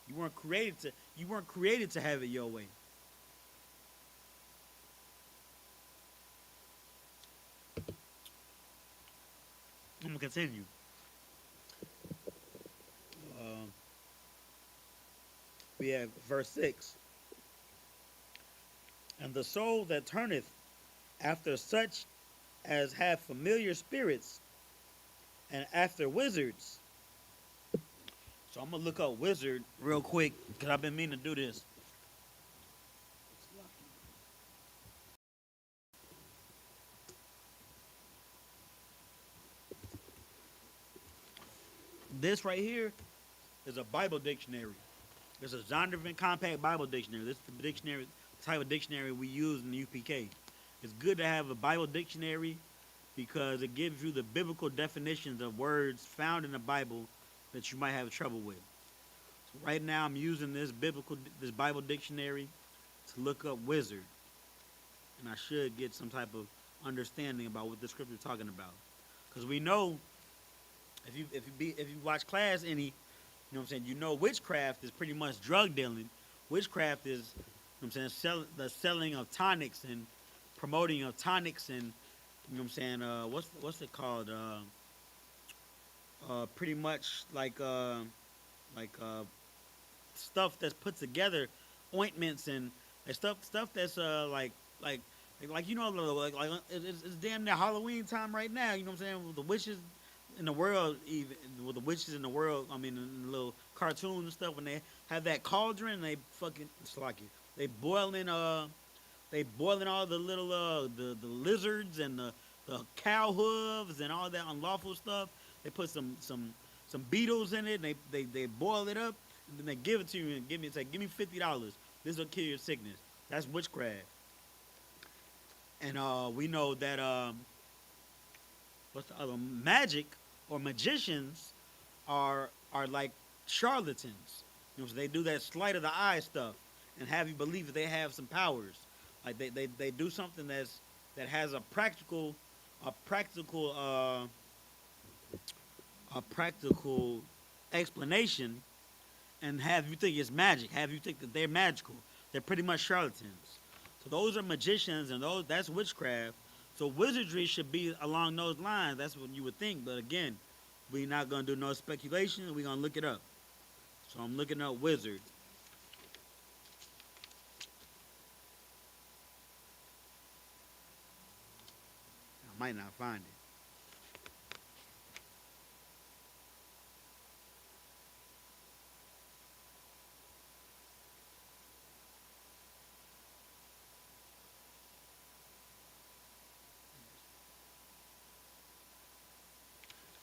You weren't created to have it your way. I'm gonna continue. Uh, we have verse 6. And the soul that turneth after such as have familiar spirits and after wizards. So I'm gonna look up wizard real quick because I've been meaning to do this. This right here is a Bible dictionary. It's a Zondervan Compact Bible Dictionary. This is the dictionary, type of dictionary we use in the UPK. It's good to have a Bible dictionary because it gives you the biblical definitions of words found in the Bible that you might have trouble with. So right now, I'm using this Bible dictionary to look up wizard, and I should get some type of understanding about what the scripture is talking about. Because we know if you watch class any, you know what I'm saying, you know witchcraft is pretty much drug dealing. Witchcraft is, you know what I'm saying, the selling of tonics and promoting of tonics and, you know what I'm saying, what's it called? Pretty much like stuff that's put together, ointments and stuff that's like you know it's damn near Halloween time right now. You know what I'm saying? With the witches in the world, even with the witches in the world. I mean, in the little cartoons and stuff when they have that cauldron, they fucking it's like it. They boiling all the little the lizards and the cow hooves and all that unlawful stuff. They put some beetles in it. And they boil it up and then they give it to you and give me $50. This will kill your sickness. That's witchcraft. And we know that what's the other magic or magicians are like charlatans. You know, so they do that sleight of the eye stuff and have you believe that they have some powers. Like they do something that has a practical a practical explanation and have you think it's magic, have you think that they're magical. They're pretty much charlatans. So those are magicians and that's witchcraft. So wizardry should be along those lines. That's what you would think. But again, we're not gonna do no speculation. We're gonna look it up. So I'm looking up wizard. I might not find it.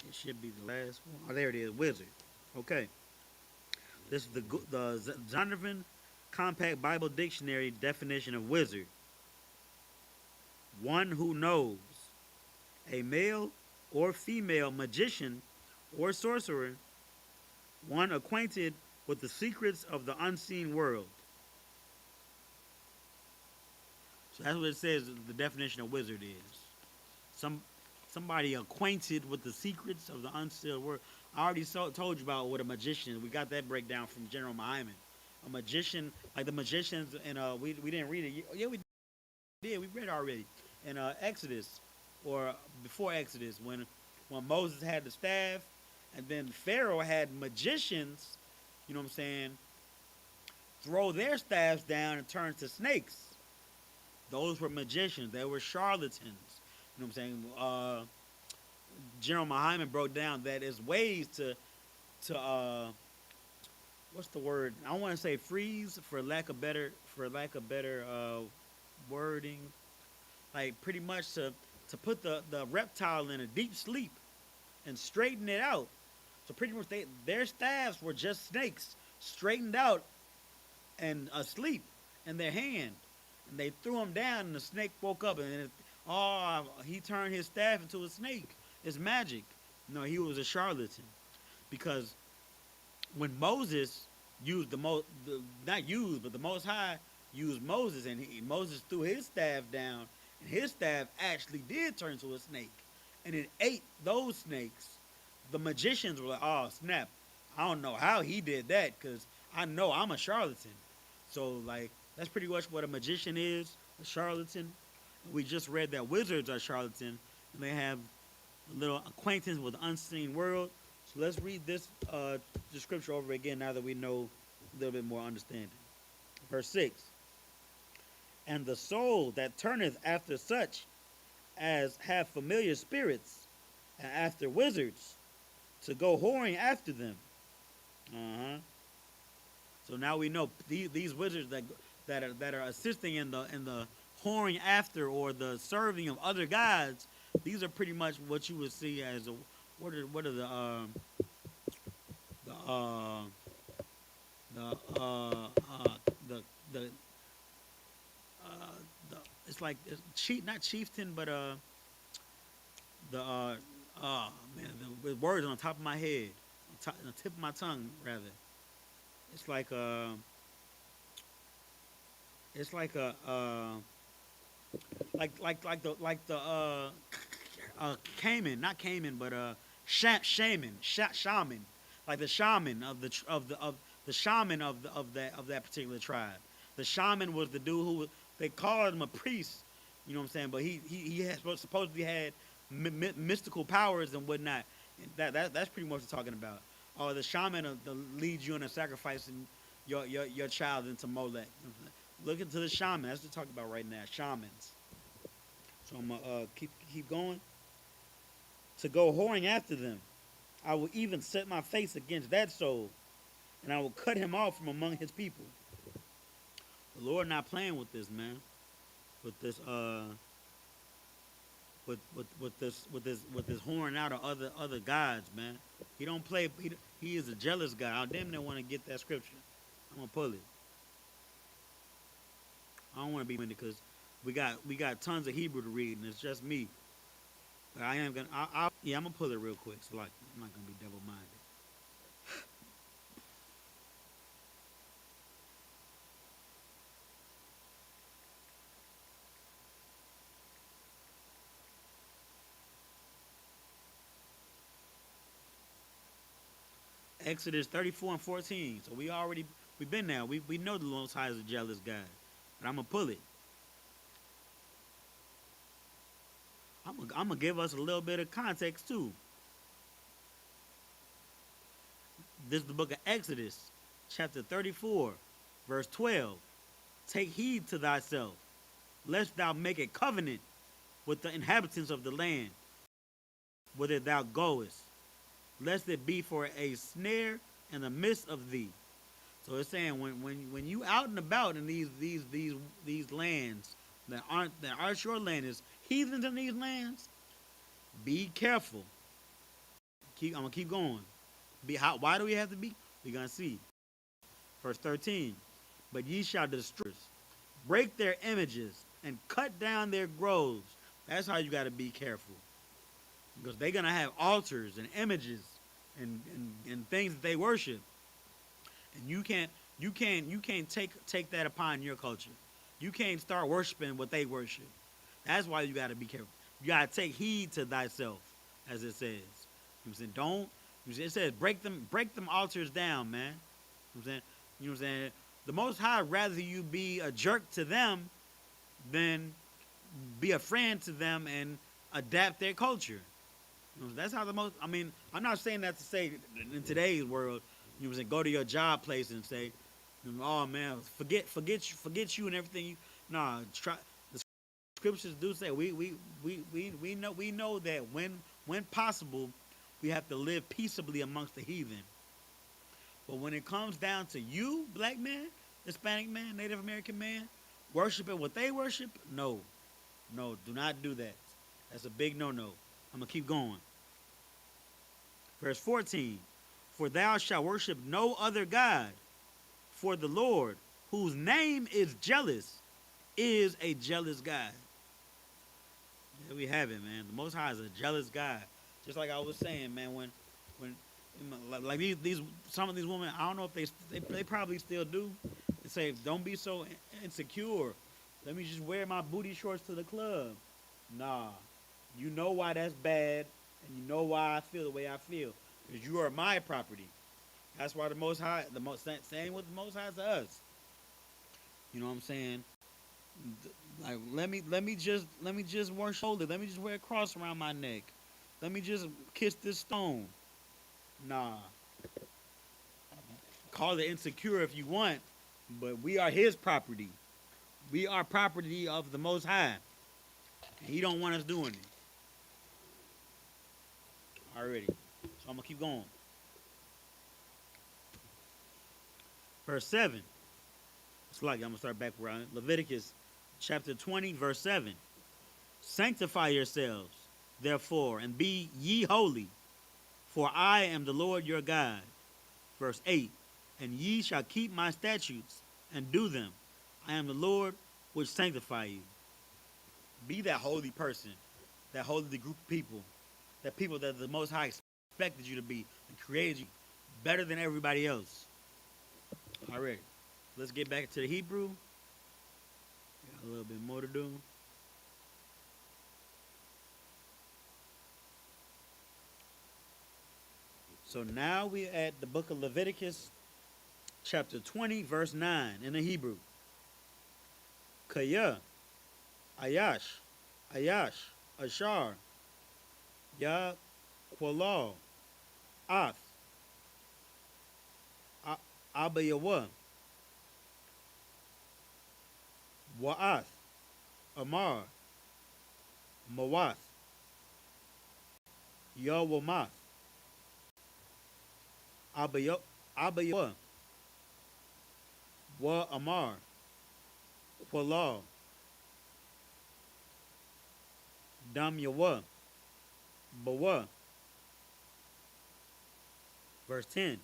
It should be the last one. Oh, there it is. Wizard. Okay. This is the Zondervan Compact Bible Dictionary definition of wizard. One who knows. A male or female magician or sorcerer. One acquainted with the secrets of the unseen world. So that's what it says the definition of wizard is. Somebody acquainted with the secrets of the unseen world. I already told you about what a magician is. We got that breakdown from General Muhammad. A magician, like the magicians, and we didn't read it. Yeah, we did. We read it already in Exodus, or before Exodus, when Moses had the staff, and then Pharaoh had magicians. You know what I'm saying? Throw their staffs down and turn to snakes. Those were magicians. They were charlatans. You know what I'm saying? General Muhammad broke down that there's ways to what's the word? I want to say freeze for lack of better wording. Like pretty much to put the reptile in a deep sleep and straighten it out. So pretty much their staffs were just snakes straightened out and asleep in their hand, and they threw him down, and the snake woke up, and he turned his staff into a snake. It's magic. No, he was a charlatan, because when Moses used the Most High used Moses, and Moses threw his staff down, and his staff actually did turn into a snake, and it ate those snakes. The magicians were like, "Oh snap! I don't know how he did that, because I know I'm a charlatan." So like that's pretty much what a magician is, a charlatan. We just read that wizards are charlatan, and they have a little acquaintance with the unseen world. So let's read this the scripture over again now that we know a little bit more understanding. Verse 6. And the soul that turneth after such as have familiar spirits, and after wizards, to go whoring after them. So now we know these wizards that are assisting in the whoring after or the serving of other gods. These are pretty much what you would see as what are the it's like not chieftain, but man, the words on the top of my head, on the tip of my tongue rather. It's like Cayman, not Cayman, but shaman, like the shaman the shaman of that particular tribe. The shaman was the dude who they called him a priest, you know what I'm saying? But he had, supposedly had mystical powers and whatnot. And that's pretty much what we're talking about. Or the shaman leads you in a sacrificing your child into Molech. Look into the shaman. That's what we're talking about right now. Shamans. So I'm gonna keep going. To go whoring after them, I will even set my face against that soul, and I will cut him off from among his people. The Lord not playing with this, man. With this with this whoring out of other gods, man. He don't play. He is a jealous guy. I damn near want to get that scripture. I'm gonna pull it. I don't want to be in it because we got tons of Hebrew to read, and it's just me. But I am gonna. I'm gonna pull it real quick. So like, I'm not gonna be double-minded. Exodus 34 and 14. So we've been there. We know the Most High is a jealous God. But I'm gonna pull it. I'm gonna give us a little bit of context too. This is the book of Exodus, chapter 34, verse 12. Take heed to thyself, lest thou make a covenant with the inhabitants of the land, whither thou goest, lest it be for a snare in the midst of thee. So it's saying when you out and about in these lands that aren't your land, is heathens in these lands, be careful. I'm gonna keep going. Why do we have to be? We're gonna see. Verse 13. But ye shall destroy, break their images, and cut down their groves. That's how you gotta be careful. Because they're gonna have altars and images and things that they worship. And you can't take that upon your culture. You can't start worshiping what they worship. That's why you gotta be careful. You gotta take heed to thyself, as it says. You know what I'm saying? Don't. It says break them altars down, man. You know what I'm saying? You know what I'm saying? The Most High rather you be a jerk to them than be a friend to them and adapt their culture. You know, that's how the most. I mean, I'm not saying that to say in today's world, you know what I'm saying, go to your job place and say, oh man, forget you and everything. Nah, the scriptures do say we know that when possible, we have to live peaceably amongst the heathen. But when it comes down to you, black man, Hispanic man, Native American man, worshiping what they worship, no, do not do that. That's a big no-no. I'm gonna keep going. Verse 14. For thou shalt worship no other God, for the Lord, whose name is jealous, is a jealous God. There we have it, man. The Most High is a jealous God. Just like I was saying, man, when like these some of these women, I don't know if they probably still do. They say, don't be so insecure. Let me just wear my booty shorts to the club. Nah, you know why that's bad, and you know why I feel the way I feel. Because you are my property. That's why the Most High, same with the Most High to us. You know what I'm saying? Like let me just wear shoulder. Let me just wear a cross around my neck. Let me just kiss this stone. Nah. Call it insecure if you want, but we are His property. We are property of the Most High. And He don't want us doing it. Already. So I'm gonna keep going. Verse 7. It's like I'm gonna start back around Leviticus chapter 20, verse 7. Sanctify yourselves, therefore, and be ye holy, for I am the Lord your God. Verse 8. And ye shall keep my statutes and do them. I am the Lord which sanctify you. Be that holy person, that holy group of people, that people that the Most High expected you to be and created you better than everybody else. All right, let's get back to the Hebrew. Got a little bit more to do. So now we're at the book of Leviticus, chapter 20, verse 9 in the Hebrew. Kaya, Ayash, Ashar, Ya, Qualal, Ath, Abayawa, Wa'ath, Amar, Mawath, Yawamath, Abayawa, Wa Amar, Qualal, Dam Yawa, Bawa. Verse 10.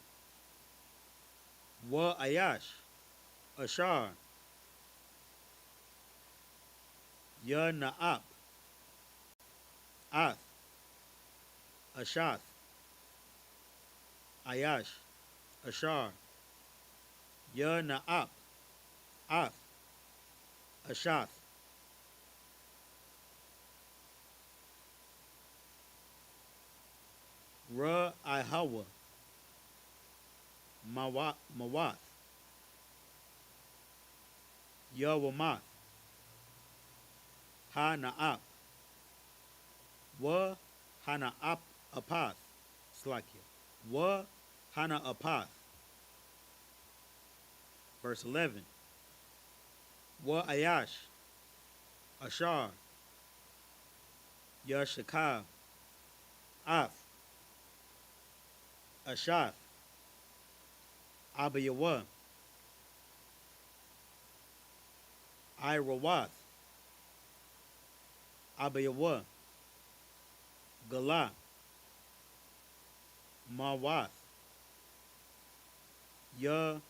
Wa Ayash, Ashar, Ya Na'ap, Ath, Ashath, Ayash, Ashar, Ya Na'ap, Ath, Ashath. Ra Ihawa, Mawath, Yawamath, Ha Na'ap, YAHANNA Slakia. YAHANNA. Verse 11. Ayash Ashar YAHSHAKAB Af Ashath Abayawa Irawath Abayawa Gala Mawath Ya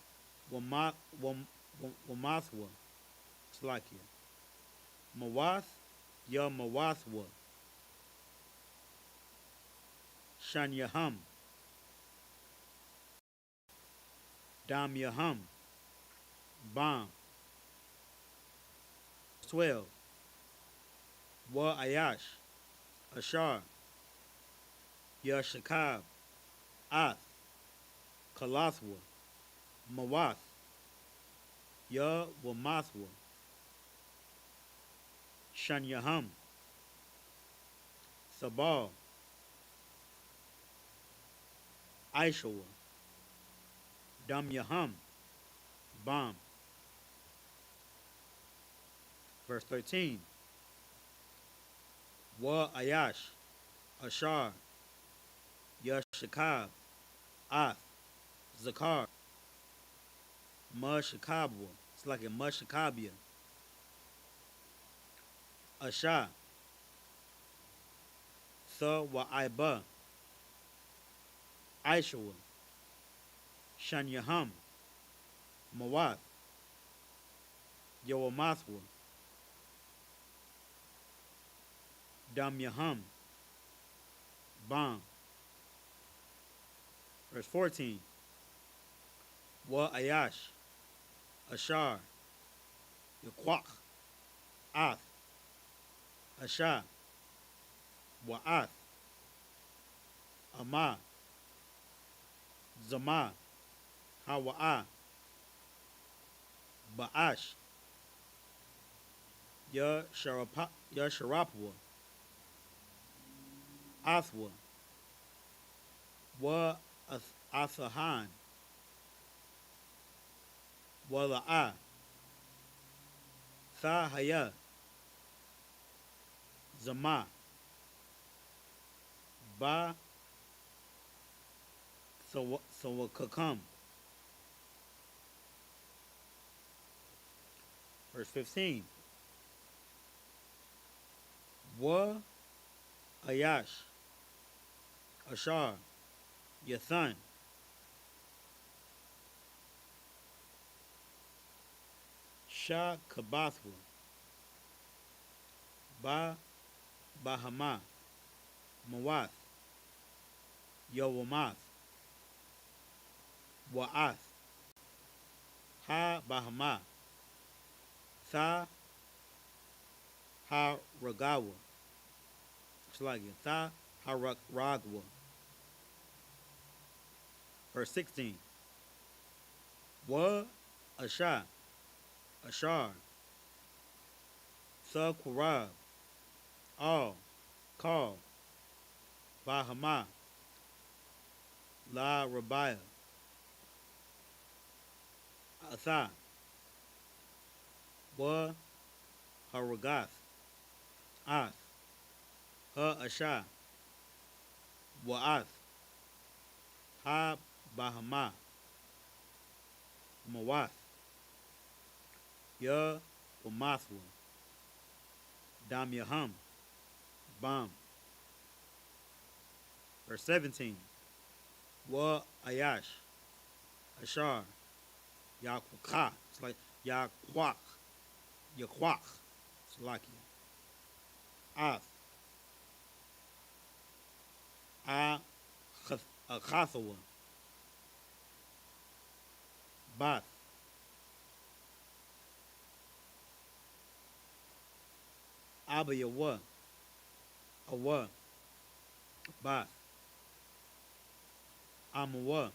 Wamathwa Slakia. Mawath Ya Mawathwa Shanyaham Dam Yaham Bam. 12. Ayash Ashar YAHSHAKAB Ath Kalathwa Mawath Ya Wamathwa Shanyaham Sabal Aishawa Dam Yaham Bam. Verse 13. Ayash Ashar YAHSHAKAB Ath Zakar Mashakabwa. It's like a Mashakabia. Asha Tha Iba Aishawa Shanyaham Mawath Yawamathwa Dam Yaham Bam. Verse 14. Ayash Ashar Yaquach Ath Asha Wa'ath Ama Zama Hawa'a Ba'ash Sharapwa Athwa Athahan Wala'a Thahaya Zama Ba Sawakakam. Verse 15. Ayash Ashar Yathan Shah Kabathwa Bahama Mawath Yawamath Wa'ath Ha Bahama Tha Ha Ragawa. It's like it. Tha Ha Ragwa. Verse 16. Asha Ashar Tha Kurab All Call Bahama La Rabaya Atha Haragath Ath Ha Asha Wa'ath Ha Bahama Mawath Ya Wamathwa Dam Yaham Bam. Verse 17. Ayash Ashar Yaquaka. It's like Yaquak. It's like Ath Akhathawa Bath Abayawa Awa Bath Amawa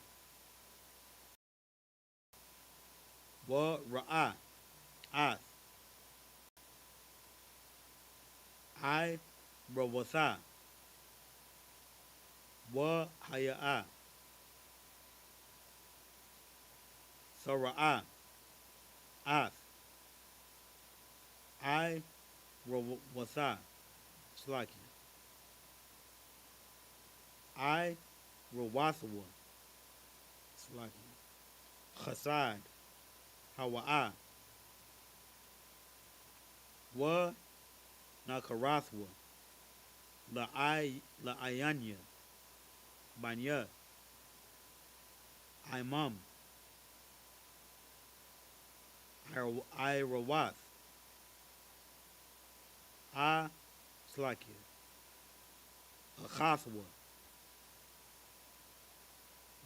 Ra'a Ath I Rawatha Wahaya'a. Thara'a. Ath. I Rawatha. Slaki. I Rawathwa. Slaki. Chasad. Hawa'a. Wa Nakarathwa. La'ayanya. Banya. Imam. I Rawath. I Slakia. Achathwa.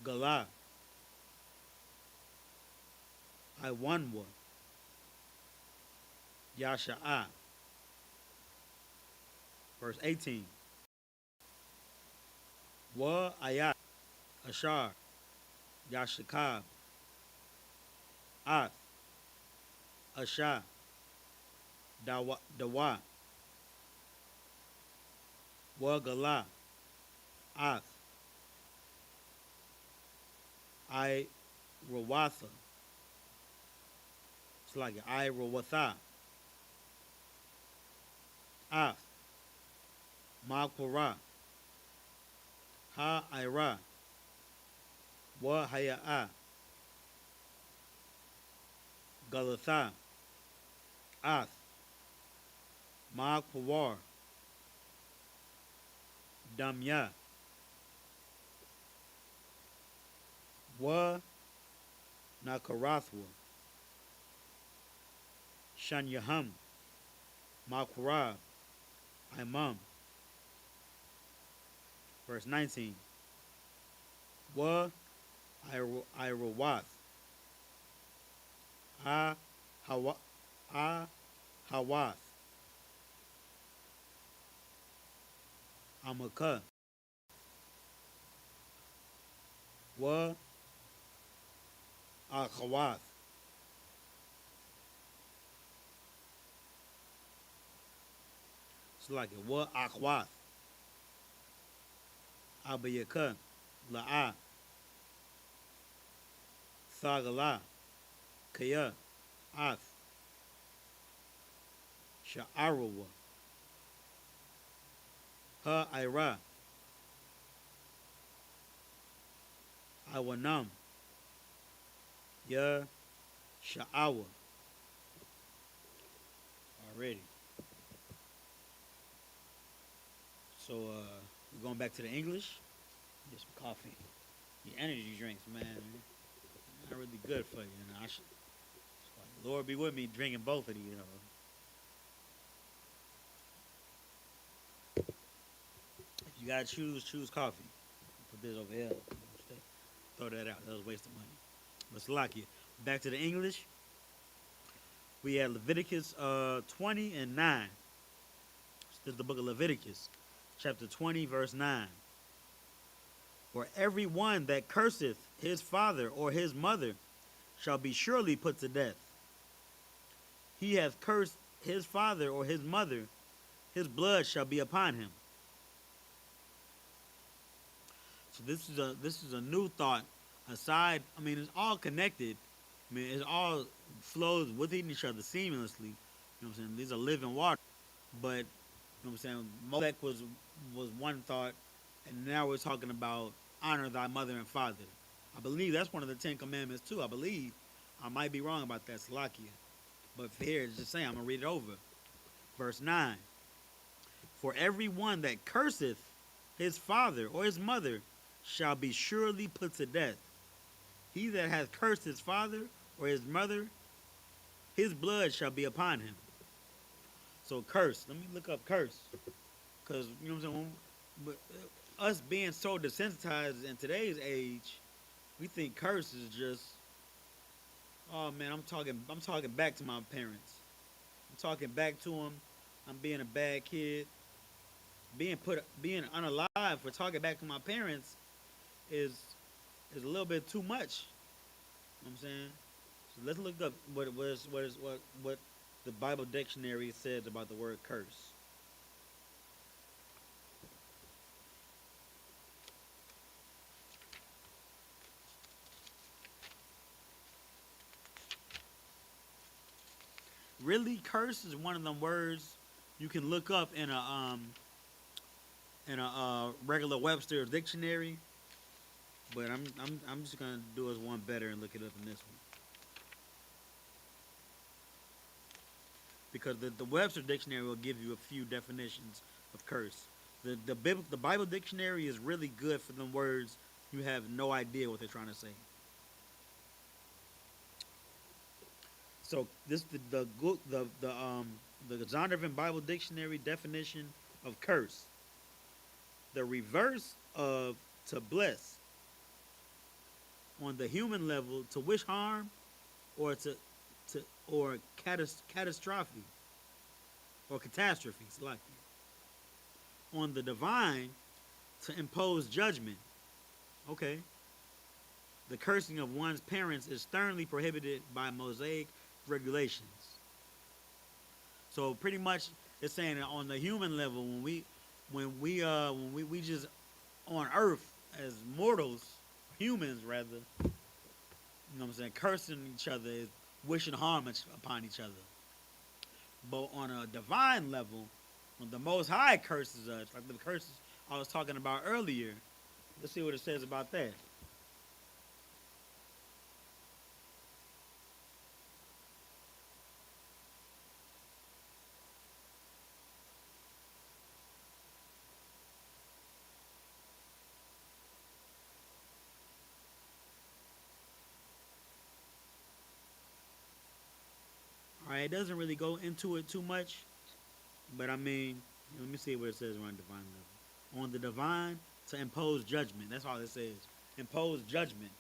Gala. I Wanwa. Yasha'a. Verse 18. Wa Ayat. Ashar. Yashakab. Ath. Asha. Dawa. Wa Gala. Ath. I Rawatha. It's like I Rawatha. Ath. Makwara. Ha Ira. Wa Haya'a. Galatha. Ath. Makwar. Damya. Wa Nakarathwa. Shanyaham. Makwara. Imam. Verse 19. Wa Irawath. Hawath. Amaka. Wa Akhawath. It's like it. Wa Akhwath. Abayaka. La'a. Thagala. Kaya. Ath. Sha'arawa. Ha Ira. Awanam. Ya Sha'awa. Already. So we're going back to the English. Get some coffee. Your energy drinks, man. Not really good for you, you know. I should, Lord be with me drinking both of these, you know. If you gotta choose coffee. Put this over here. Throw that out. That was a waste of money. Let's lock you. Back to the English. We had Leviticus 20 and 9. This is the book of Leviticus, chapter 20, verse 9. For every one that curseth his father or his mother shall be surely put to death. He hath cursed his father or his mother, his blood shall be upon him. So this is a new thought. Aside, I mean, it's all connected. I mean, it all flows within each other seamlessly. You know what I'm saying? These are living water. But you know what I'm saying? Molech was one thought, and now we're talking about honor thy mother and father. I believe that's one of the 10 Commandments too. I believe. I might be wrong about that, Salakia. But here it's just saying, I'm gonna read it over. Verse 9. For every one that curseth his father or his mother shall be surely put to death. He that hath cursed his father or his mother, his blood shall be upon him. So curse. Let me look up curse. Because, you know what I'm saying? But us being so desensitized in today's age, we think curse is just, oh man, I'm talking back to my parents. I'm talking back to them. I'm being a bad kid. Being unalive for talking back to my parents is a little bit too much. You know what I'm saying? So let's look up what the Bible dictionary says about the word curse. really, curse is one of them words you can look up in a regular Webster's dictionary. But I'm just gonna do us one better and look it up in this one, because the Webster dictionary will give you a few definitions of curse. The Bible dictionary is really good for them words you have no idea what they're trying to say. So this the Zondervan Bible Dictionary definition of curse: the reverse of to bless on the human level, to wish harm, or to or catastrophe or catastrophes like that. On the divine, to impose judgment. Okay. The cursing of one's parents is sternly prohibited by Mosaic regulations. So pretty much it's saying that on the human level, when we just on earth as mortals, humans rather, you know what I'm saying, cursing each other is wishing harm upon each other. But on a divine level, when the Most High curses us, like the curses I was talking about earlier, let's see what it says about that. All right, it doesn't really go into it too much, but I mean, let me see what it says around divine level. On the divine, to impose judgment. That's all it says. Impose judgment.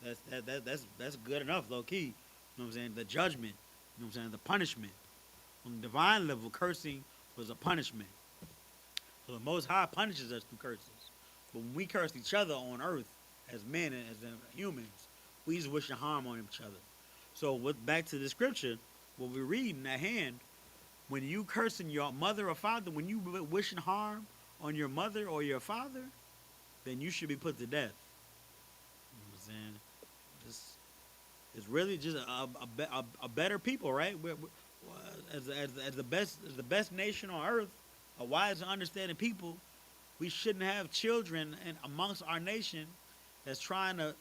That's good enough, low key. You know what I'm saying? The judgment. You know what I'm saying? The punishment. On the divine level, cursing was a punishment. So the Most High punishes us through curses. But when we curse each other on earth, as men and as humans, we just wishing harm on each other. So back to the scripture, what we're reading at hand, when you cursing your mother or father, when you wishing harm on your mother or your father, then you should be put to death. You know what I'm saying? It's really just a better people, right? As the best nation on earth, a wise and understanding people, we shouldn't have children amongst our nation that's trying to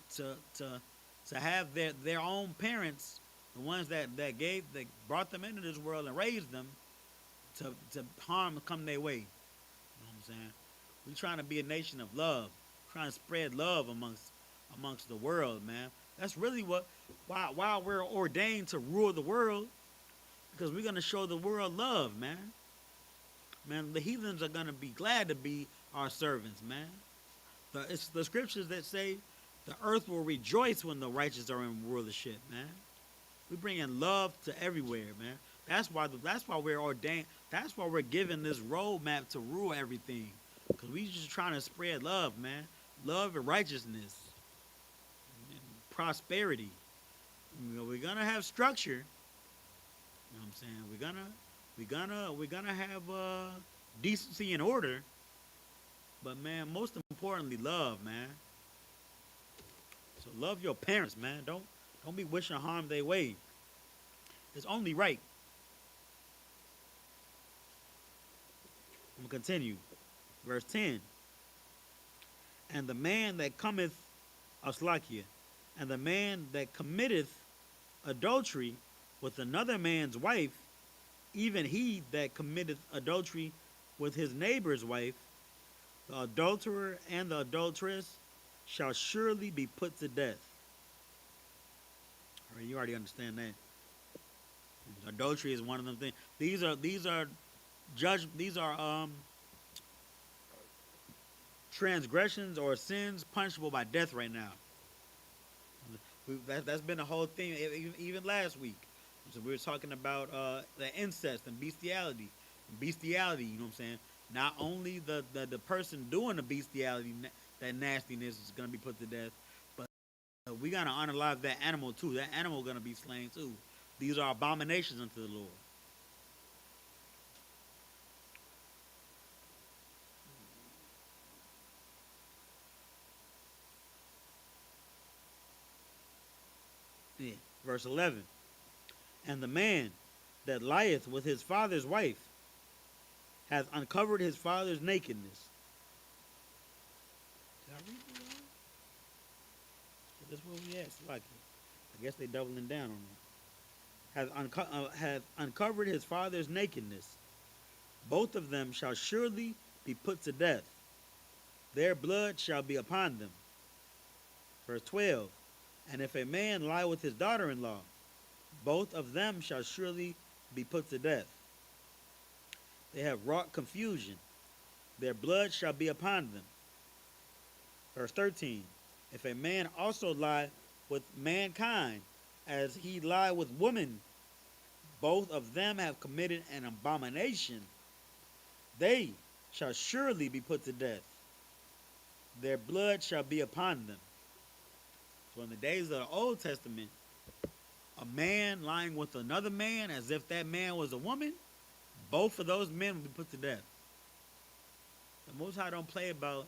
have their own parents, the ones that brought them into this world and raised them, to harm come their way. You know what I'm saying? We trying to be a nation of love, trying to spread love amongst the world, man. That's really why we're ordained to rule the world, because we're gonna show the world love, man. Man, the heathens are gonna be glad to be our servants, man. It's the scriptures that say the earth will rejoice when the righteous are in rulership, man. We bring in love to everywhere, man. That's why we're ordained. That's why we're given this roadmap to rule everything. Because we just trying to spread love, man. Love and righteousness. And prosperity. You know, we're gonna have structure. You know what I'm saying? We're gonna have decency and order. But man, most importantly, love, man. So love your parents, man. Don't be wishing harm their way. It's only right. I'm gonna continue. Verse 10. And the man that cometh Aslakia, and the man that committeth adultery with another man's wife, even he that committeth adultery with his neighbor's wife, the adulterer and the adulteress shall surely be put to death. All right, you already understand that. Adultery is one of them things. These are transgressions or sins punishable by death right now. That's been the whole thing, even last week. So we were talking about the incest and bestiality. Bestiality, you know what I'm saying? Not only the person doing the bestiality, that nastiness is going to be put to death, but we got to honor life that animal too. That animal going to be slain too. These are abominations unto the Lord. Yeah. Verse 11. And the man that lieth with his father's wife hath uncovered his father's nakedness. Did I read that wrong? That's where we at. Like, I guess they doubling down on it. Hath uncovered his father's nakedness. Both of them shall surely be put to death. Their blood shall be upon them. Verse 12. And if a man lie with his daughter-in-law, both of them shall surely be put to death. They have wrought confusion. Their blood shall be upon them. Verse 13. If a man also lie with mankind, as he lie with woman, both of them have committed an abomination. They shall surely be put to death. Their blood shall be upon them. So in the days of the Old Testament, a man lying with another man as if that man was a woman, both of those men will be put to death. The Most High don't play about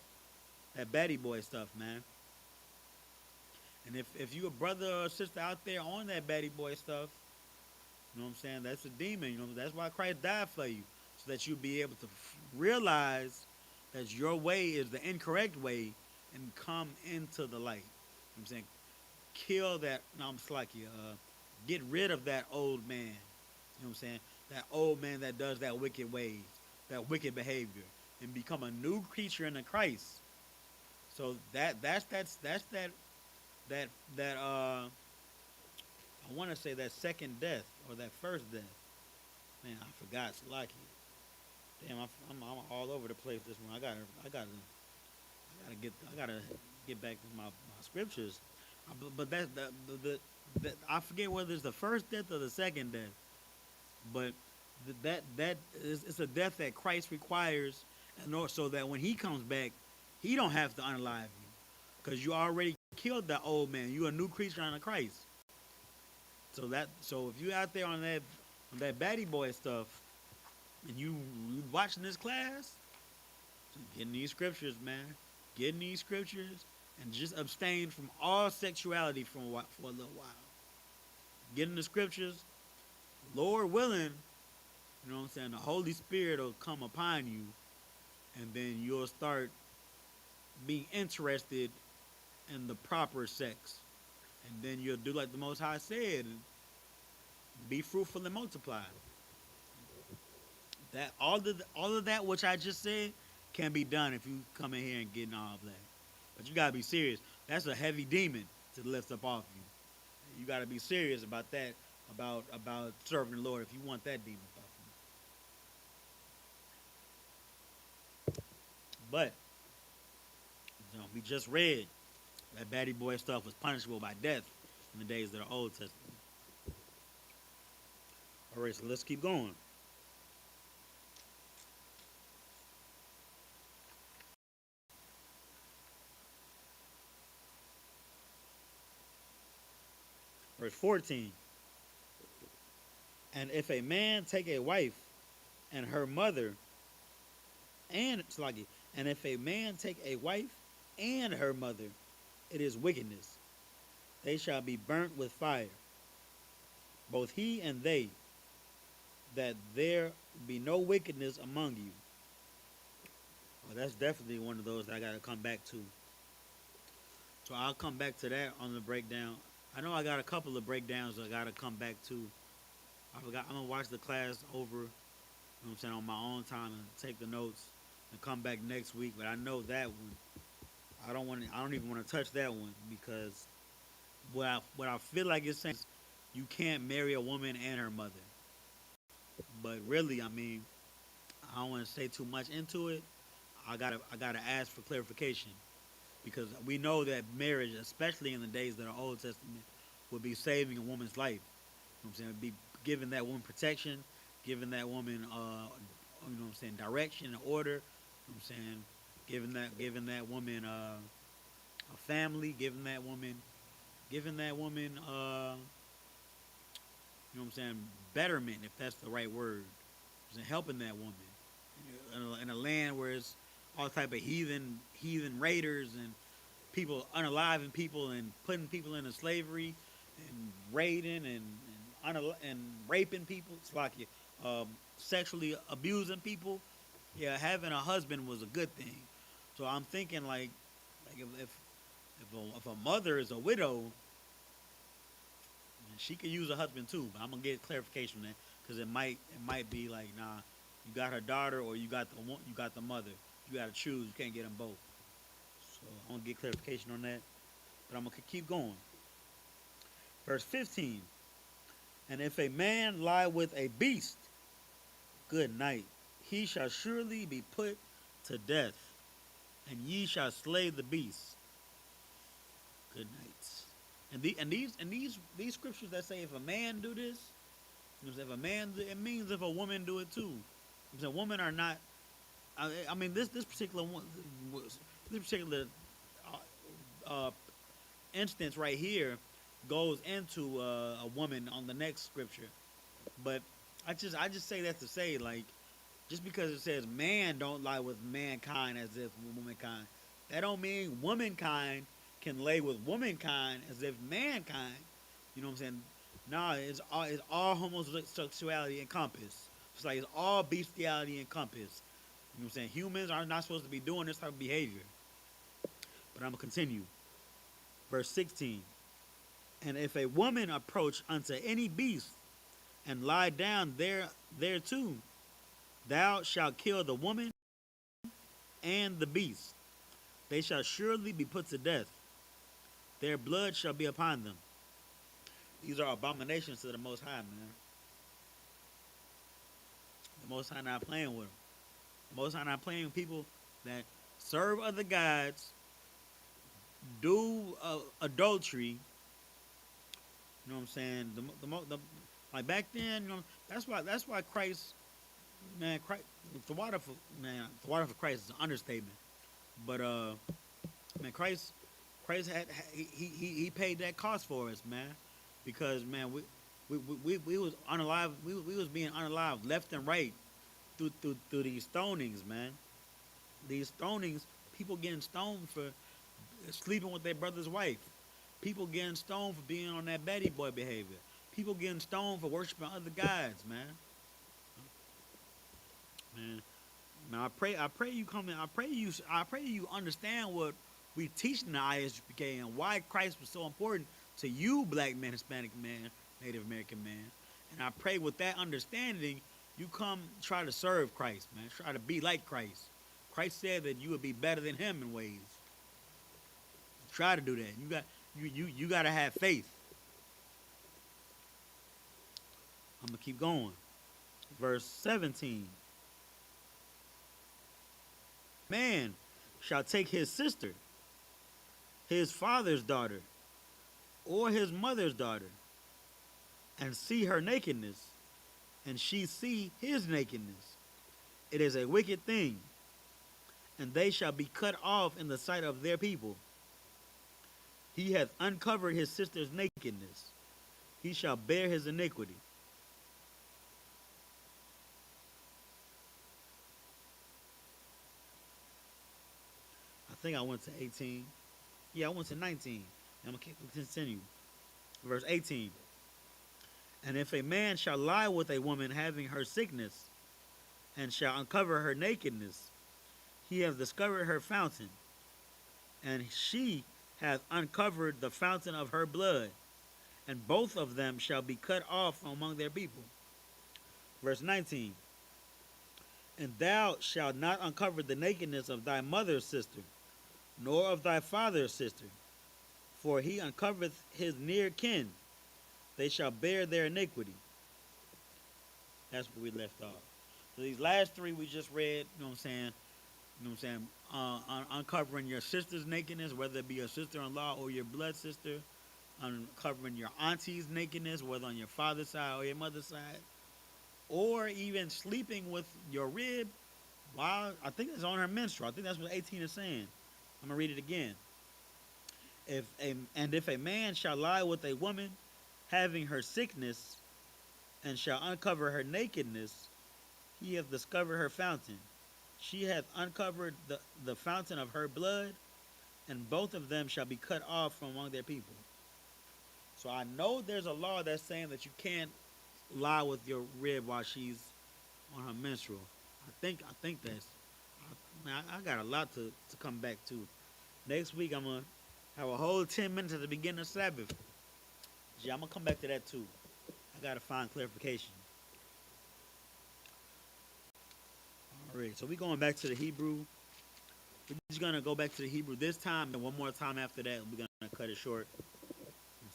that baddie boy stuff, man. And if you a brother or sister out there on that baddie boy stuff, you know what I'm saying, that's a demon. You know, that's why Christ died for you, so that you'll be able to realize that your way is the incorrect way and come into the light. You know what I'm saying, kill that. No, I'm slacky. Get rid of that old man. You know what I'm saying? That old man that does that wicked ways, that wicked behavior, and become a new creature in the Christ. So that's I want to say that second death or that first death. Man, I forgot. Slacky. Damn, I'm all over the place this one. I gotta get back to my scriptures. But that's the I forget whether it's the first death or the second death. But that is, it's a death that Christ requires, and so that when He comes back, He don't have to unalive you, because you already killed that old man. You're a new creature under Christ. So if you out there on that baddie boy stuff, and you watching this class, getting these scriptures, man, getting these scriptures, and just abstain from all sexuality for a little while. Getting the scriptures, Lord willing, you know what I'm saying, the Holy Spirit will come upon you, and then you'll start being interested in the proper sex. And then you'll do like the Most High said, be fruitful and multiply. That all of that which I just said can be done if you come in here and get all of that. But you gotta be serious. That's a heavy demon to lift up off you. You gotta be serious about that, about serving the Lord if you want that demon off you. But you know, we just read that baddie boy stuff was punishable by death in the days of the Old Testament. All right, so let's keep going. Verse 14. And if a man take a wife and her mother, and if a man take a wife and her mother, it is wickedness. They shall be burnt with fire, both he and they, that there be no wickedness among you. Well, that's definitely one of those that I got to come back to. So I'll come back to that on the breakdown. I know I got a couple of breakdowns I got to come back to. I'm going to watch the class over, you know what I'm saying, on my own time and take the notes and come back next week. But I know that one, I don't even want to touch that one, because what I feel like it's saying is you can't marry a woman and her mother. But really, I mean, I don't want to say too much into it. I gotta ask for clarification, because we know that marriage, especially in the days of the Old Testament, would be saving a woman's life. You know what I'm saying? It'd be giving that woman protection, giving that woman, you know what I'm saying, direction and order. You know what I'm saying? Giving that woman a family, giving that woman, you know what I'm saying, betterment, if that's the right word. You know, helping that woman in a land where it's all type of heathen raiders and people unaliving people and putting people into slavery and raiding and and raping people, it's like sexually abusing people, yeah, having a husband was a good thing. So I'm thinking like if a mother is a widow, she could use a husband too. But I'm gonna get clarification on that because it might be like, nah, you got her daughter or you got the mother. You gotta choose. You can't get them both. So I'm gonna get clarification on that. But I'm gonna keep going. Verse 15. And if a man lie with a beast, good night, he shall surely be put to death, and ye shall slay the beast. Good night. And these scriptures that say if a man do this, if a man, it means if a woman do it too. If a woman are not, I mean this particular one, this particular uh, instance right here goes into a woman on the next scripture. But I just say that to say like just because it says man don't lie with mankind as if womankind, that don't mean womankind can lay with womankind as if mankind. You know what I'm saying? Nah, it's all homosexuality encompassed. It's like it's all bestiality encompassed. You know what I'm saying? Humans are not supposed to be doing this type of behavior. But I'm gonna continue. Verse 16. And if a woman approach unto any beast and lie down thereto, thou shalt kill the woman and the beast. They shall surely be put to death. Their blood shall be upon them. These are abominations to the Most High, man. The Most High not playing with them. The Most High not playing with people that serve other gods, do adultery. You know what I'm saying? Like back then, you know, that's why Christ, man, the water for Christ is an understatement. But man, Christ he paid that cost for us, man, because man we was unalive, we was being unalive left and right through these stonings, man. These stonings, people getting stoned for sleeping with their brother's wife. People getting stoned for being on that Betty boy behavior. People getting stoned for worshiping other gods, man. Man, man, I pray you come in. I pray you understand what we teach in the I.S.U.P.K and why Christ was so important to you, black man, Hispanic man, Native American man. And I pray with that understanding, you come try to serve Christ, man. Try to be like Christ. Christ said that you would be better than him in ways. Try to do that. You got to have faith. I'm gonna keep going. Verse 17. Man shall take his sister, his father's daughter, or his mother's daughter, and see her nakedness, and she see his nakedness. It is a wicked thing, and they shall be cut off in the sight of their people. He hath uncovered his sister's nakedness. He shall bear his iniquity. I think I went to 18. Yeah, I went to 19. I'm going to continue. Verse 18. And if a man shall lie with a woman having her sickness, and shall uncover her nakedness, he hath discovered her fountain, and she hath uncovered the fountain of her blood, and both of them shall be cut off from among their people. Verse 19. And thou shalt not uncover the nakedness of thy mother's sister, nor of thy father's sister, for he uncovereth his near kin. They shall bear their iniquity. That's where we left off. So these last three we just read, you know what I'm saying? You know what I'm saying? Uncovering your sister's nakedness, whether it be your sister-in-law or your blood sister. Uncovering your auntie's nakedness, whether on your father's side or your mother's side. Or even sleeping with your rib while, I think it's on her menstrual. I think that's what 18 is saying. I'm going to read it again. If a man shall lie with a woman having her sickness, and shall uncover her nakedness, he hath discovered her fountain. She hath uncovered the fountain of her blood, and both of them shall be cut off from among their people. So I know there's a law that's saying that you can't lie with your rib while she's on her menstrual. I think that's. Man, I got a lot to come back to. Next week I'm gonna have a whole 10 minutes at the beginning of Sabbath. Yeah, I'm gonna come back to that too. I gotta find clarification. All right, so we going back to the Hebrew. We're just gonna go back to the Hebrew this time, and one more time after that. We're gonna cut it short.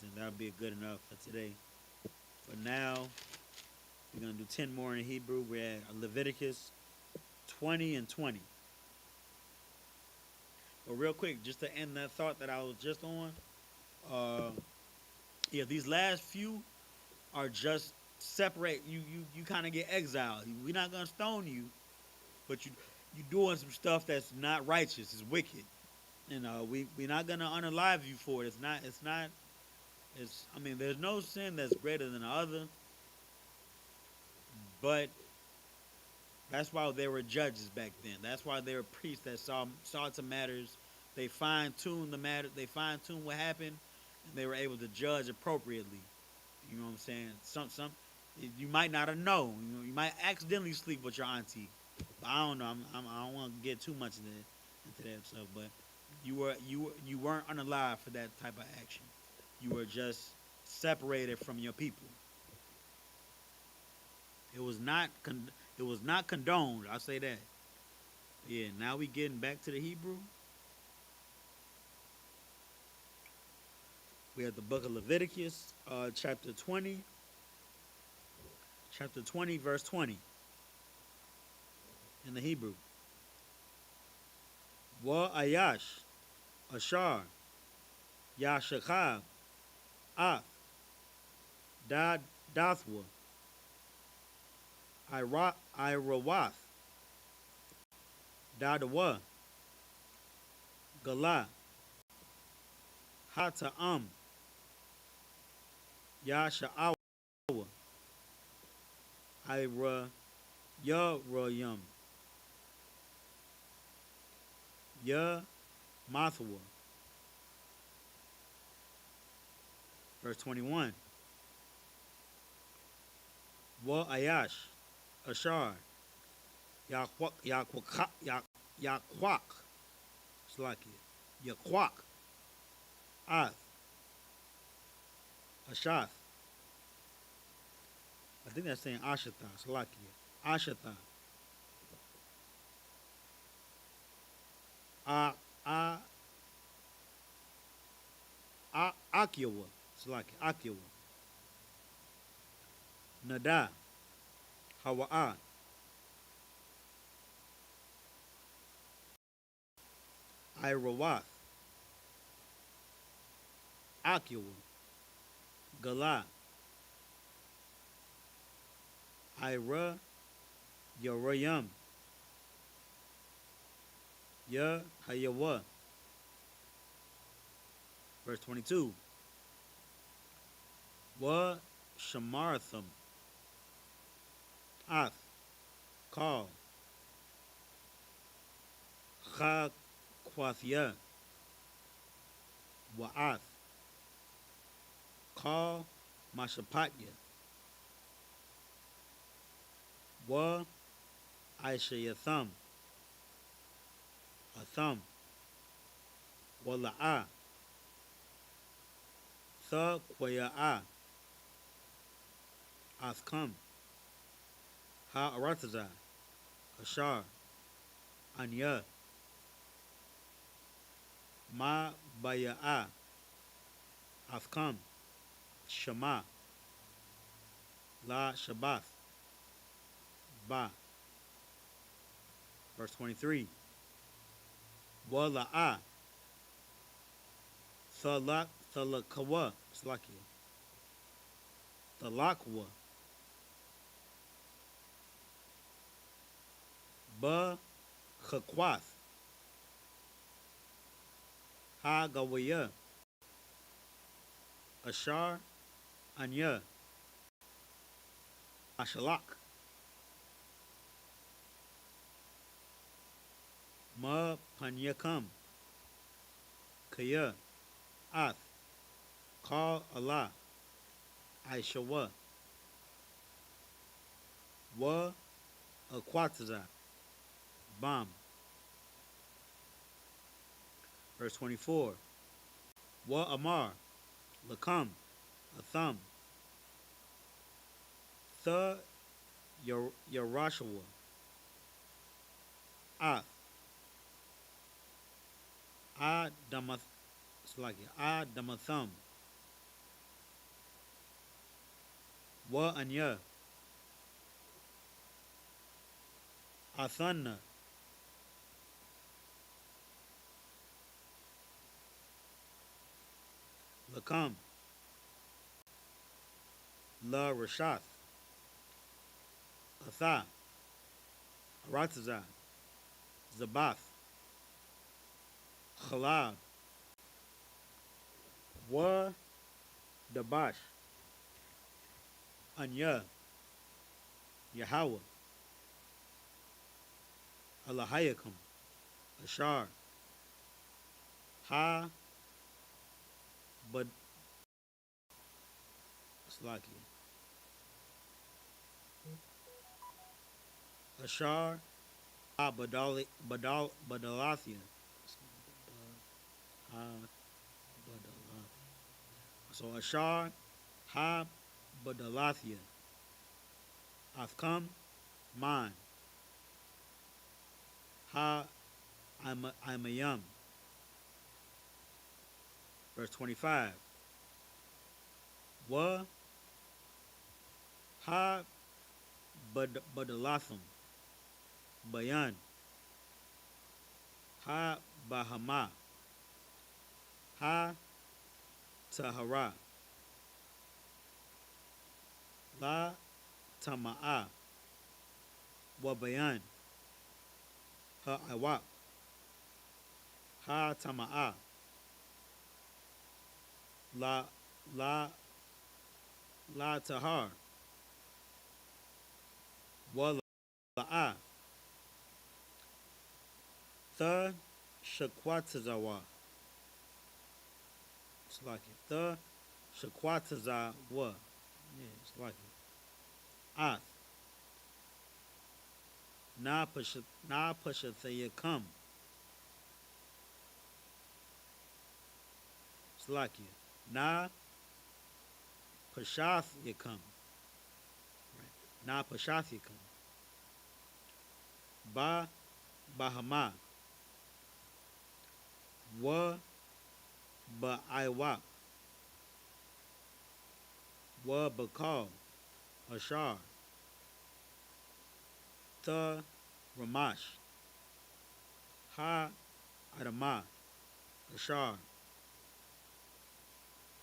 And that'll be good enough for today. But now we're gonna do 10 more in Hebrew. We're at Leviticus 20 and 20. But real quick, just to end that thought that I was just on, uh, yeah, these last few are just separate. You kind of get exiled. We're not gonna stone you, but you doing some stuff that's not righteous. It's wicked. We're not gonna unalive you for it. It's I mean, there's no sin that's greater than the other, but that's why they were judges back then. That's why they were priests that saw to matters. They fine tuned the matter. They fine tuned what happened, and they were able to judge appropriately. You know what I'm saying? Some you might not have known. You might accidentally sleep with your auntie. But I don't know. I don't want to get too much into that stuff. But you weren't unalive for that type of action. You were just separated from your people. It was not it was not condoned. I say that. Yeah. Now we getting back to the Hebrew. We have the book of Leviticus, chapter 20, verse 20, in the Hebrew. Wa ayash, ashar, yashachab, af, dad, dathwa, irawath, dadawa, gala, hata'am, yasha'awa, ira, yarayam, ya, mathwa. Verse 21. Wa ayash, ashar, yakwak, slaki, yakwak, ath, ashath. I think that's saying ashata, slaki, ashata, a, akyawa, slaki, akyawa, nada, hawa'a, irawath, akyawa, gala, ira, yarayam, ya, hayawa. Verse 22. Wa shamartham, ath, call, cha, quathia, wa'ath, call, mashapatya, wa, aishayatham, atham, wala'a, tha, quaya'a, athkam, ha, arathaza, ashar, anya, ma, baya'a, athkam, shama, la, shabath, ba. Verse 23. Wala'a, thalak, thalakawa, slakia, thalakwa, ba, chakwath, ha, gawaya, ashar, anya, ashalak, ma, panyakam, kaya, ath, Call Allah. I.S.U.P.K. YAHANNA. Bomb. Verse 24. Amar. Lakam. A thumb. The Yarashua. Ath. Adamath. It's like Adamathum. Anya. Athanna. Lakam. La Rashath. Atha. Arataza. Zabath. Khalab. Dabash. Anya. Yahweh. Alahayakum. Ashar. Ha. But. Slaki. Ashar. Ha. Badalathia. Ha. So Ashar. Ha. Badalathia. I've come. Mine. Ha. I'm a yum. Verse 25. Ha. Badalathum. Bayan. Ha. Bahama. Ha. Tahara. La. Tama'a. Bayan. Ha. I.W.A.P. Ha. Tama'a. La Tahar. La'a. The Shakwatazawa. It's like it. The Shakwatazawa. Yeah, it's like it. Ath. Na Pashathayakam. It's like it. Na Pashath Yakam. Right. Na Pashath Yakam. Bahama. I.W.A.P. Bakal. Ashar. The Ramash. Ha. Adama. Ashar.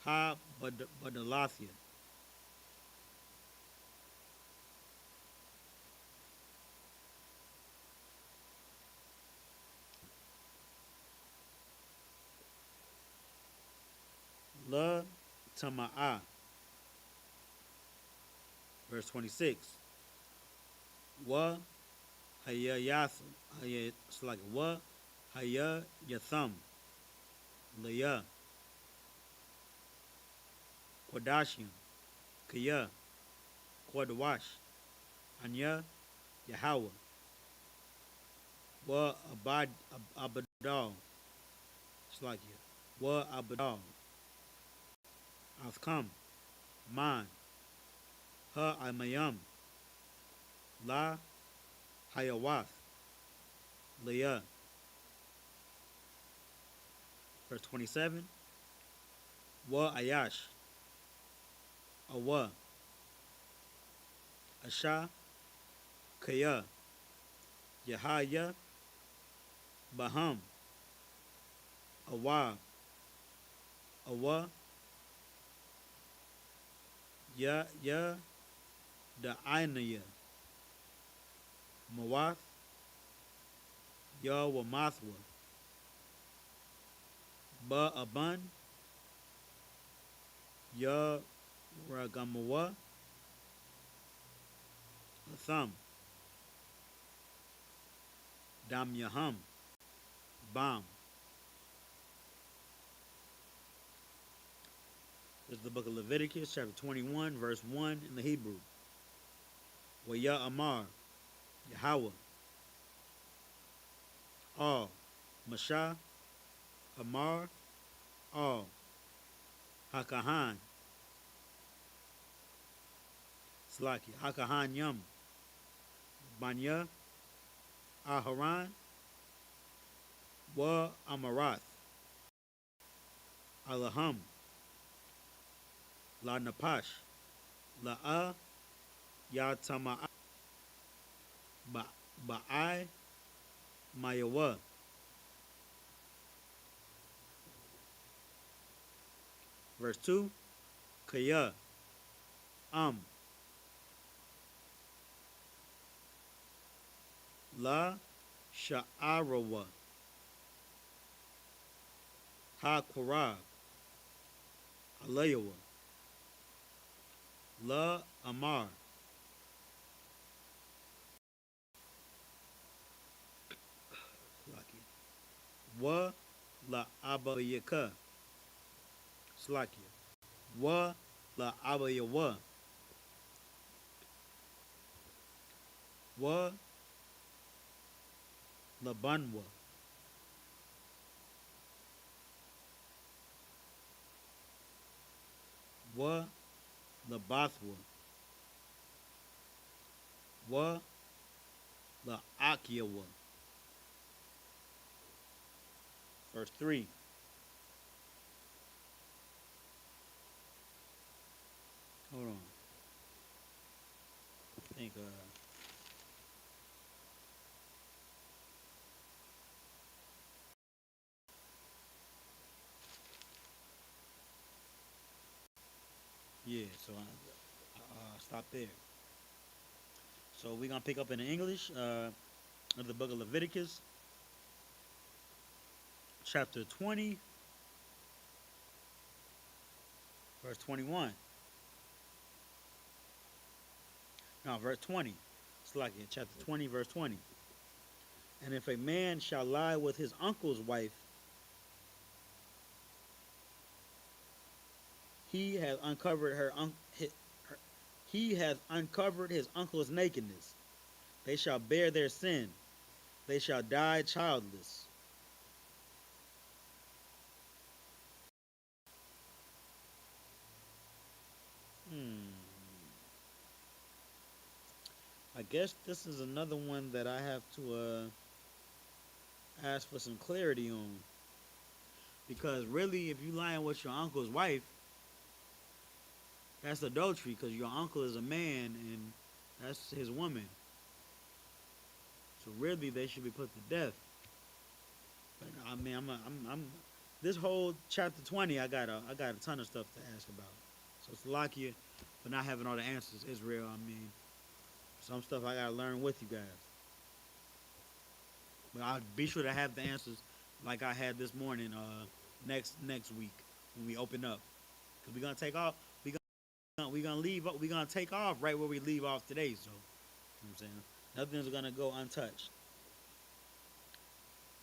Ha. Badalathia. La Tama'a. Verse 26. Hayayatham. It's like Hayayatham. Leah. Quadashium. Kaya. Quadawash. Anya. Yahweh. Abadal. It's like Abadal. I've come. Mine. Ha. Imayam. La. Hayawath. Leah. Verse 27. Ayash. Awa. Asha. Kaya. Yahaya. Baham. Awa. The Ainaya. Mawath. Wamathwa. Aban. Ragamawa. Thumb. Dam Yaham. Bam. This is the book of Leviticus, chapter 21, verse 1 in the Hebrew. Waya Amar, Yahweh, All, Mashah, Amar, All, Hakahan, Slaki, Hakahan Yum, Banya, Aharan, Wa Amarath, Alaham, La Napash, La Yatama, Ba'ai, Mayawa. Verse 2, Kaya, La Sha'arawa, Ha Korab, Alayawa, La Amar, Wa La Abayaka, Slakia, Wa La Abayawa, Wa La Banwa, Wa La Bathwa, Wa La Akiyawa. Verse 3. Hold on. I think, yeah, so stop there. So we're going to pick up in the English of the book of Leviticus, chapter 20, verse 21. No, verse 20. It's like in chapter 20, verse 20. And if a man shall lie with his uncle's wife, he has uncovered he has uncovered his uncle's nakedness. They shall bear their sin. They shall die childless. I guess this is another one that I have to ask for some clarity on. Because really, if you lying with your uncle's wife, that's adultery because your uncle is a man and that's his woman. So really, they should be put to death. But I mean, I'm this whole chapter 20, I got a ton of stuff to ask about. So Salakia for not having all the answers, Israel. I mean, some stuff I gotta learn with you guys. But I'll be sure to have the answers like I had this morning. Next week when we open up, because we're gonna take off. We're gonna leave. We're gonna take off right where we leave off today. So, you know what I'm saying, nothing's gonna go untouched.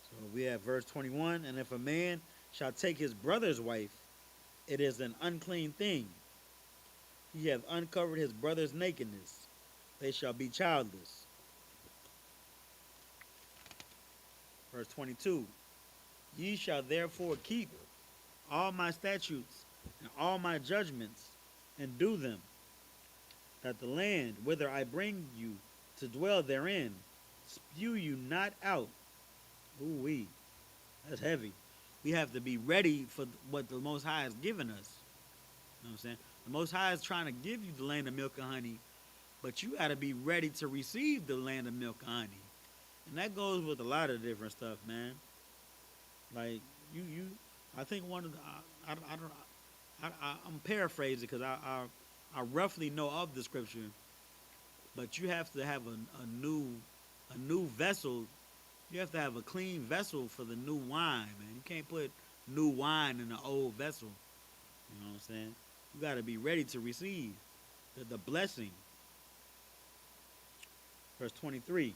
So we have verse 21, and if a man shall take his brother's wife, it is an unclean thing. He hath uncovered his brother's nakedness. They shall be childless. Verse 22, ye shall therefore keep all my statutes and all my judgments, and do them, that the land whither I bring you to dwell therein spew you not out. Ooh-wee, that's heavy. We have to be ready for what the Most High has given us. You know what I'm saying? The Most High is trying to give you the land of milk and honey, but you got to be ready to receive the land of milk and honey. And that goes with a lot of different stuff, man. Like, I think one of the, I'm paraphrasing because I roughly know of the scripture, but you have to have a new vessel. You have to have a clean vessel for the new wine, man. You can't put new wine in an old vessel. You know what I'm saying? You got to be ready to receive the blessing. Verse 23.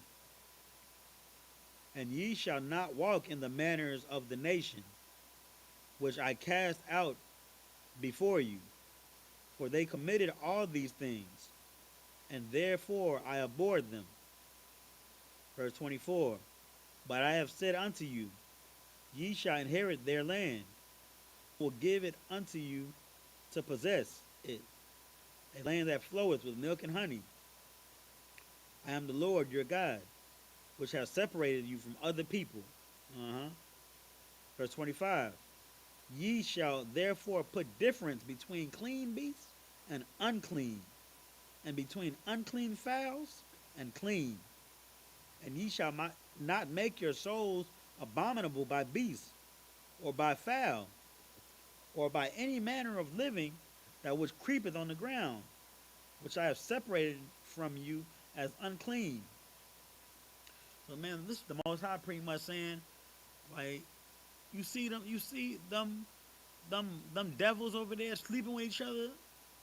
And ye shall not walk in the manners of the nation, which I cast out before you, For they committed all these things, and therefore I abhorred them. Verse 24. But I have said unto you, ye shall inherit their land, will give it unto you to possess it, a land that floweth with milk and honey. I am the Lord your God, which has separated you from other people. Verse 25. Ye shall therefore put difference between clean beasts and unclean, and between unclean fowls and clean. And ye shall not make your souls abominable by beasts, or by fowl, or by any manner of living that which creepeth on the ground, which I have separated from you as unclean. So man, this is the Most High pretty much saying, like, you see them devils over there sleeping with each other.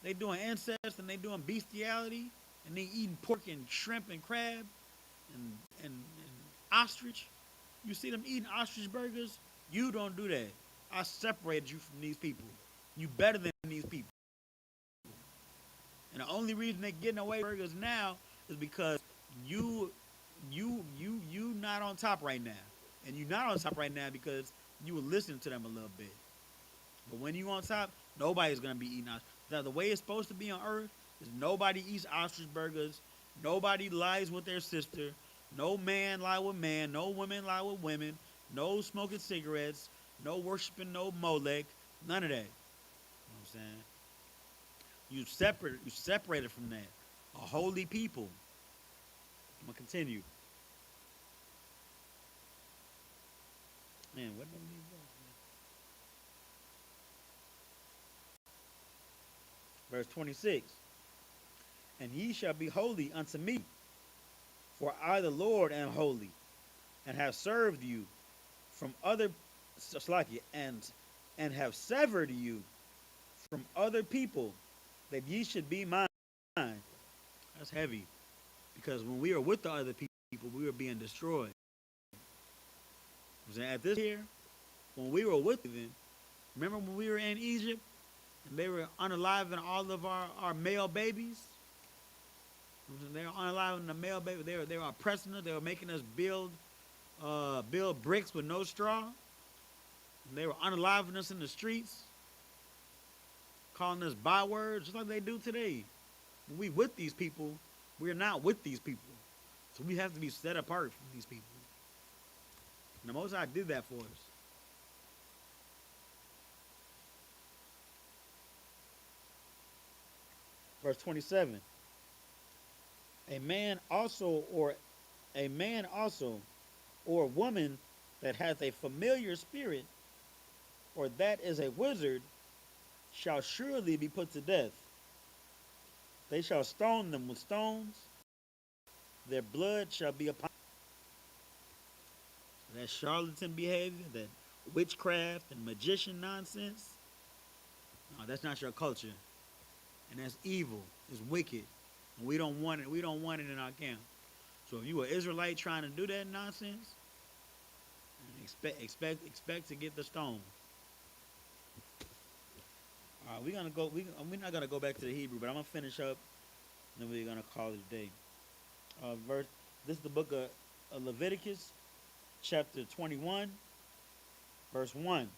They doing incest and they doing bestiality and they eating pork and shrimp and crab and ostrich. You see them eating ostrich burgers. You don't do that. I separated you from these people. You better than these people. And the only reason they're getting away with burgers now is because you not on top right now. And you not on top right now because you were listening to them a little bit. But when you on top, nobody's gonna be eating ostrich. Now the way it's supposed to be on earth is nobody eats ostrich burgers, nobody lies with their sister, no man lie with man, no women lie with women, no smoking cigarettes, no worshiping no Molech, none of that. You know what I'm saying? You separated from that. A holy people. I'm gonna continue. Man, what do I need? Verse 26. And ye shall be holy unto me, for I the Lord am holy, and have served you from other and have severed you from other people, that ye should be mine. That's heavy. Because when we were with the other people, we were being destroyed. At this here, when we were with them, remember when we were in Egypt and they were unaliving all of our male babies? They were unaliving the male baby. They were oppressing us. They were making us build bricks with no straw. And they were unaliving us in the streets, calling us bywords, just like they do today. When we with these people, we're not with these people. So we have to be set apart from these people. And the Most High did that for us. Verse 27. A man also, or woman that hath a familiar spirit, or that is a wizard, shall surely be put to death. They shall stone them with stones. Their blood shall be upon that charlatan behavior, that witchcraft and magician nonsense. No, that's not your culture. And that's evil. It's wicked. And we don't want it. We don't want it in our camp. So if you are Israelite trying to do that nonsense, expect to get the stone. All right, we're not gonna go back to the Hebrew, but I'm gonna finish up, and then we're gonna call it a day. This is the book of Leviticus, chapter 21, verse 1.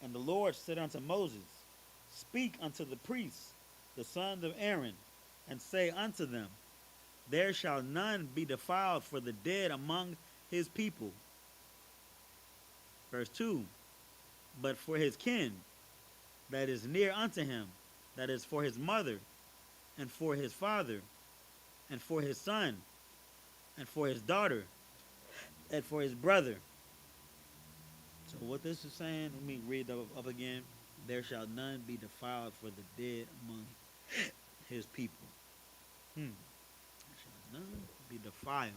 And the Lord said unto Moses, Speak unto the priests, the sons of Aaron, and say unto them, There shall none be defiled for the dead among his people. Verse 2. But for his kin, that is near unto him, that is for his mother, and for his father, and for his son, and for his daughter, and for his brother. So what this is saying, let me read up again. There shall none be defiled for the dead among his people. There shall none be defiled.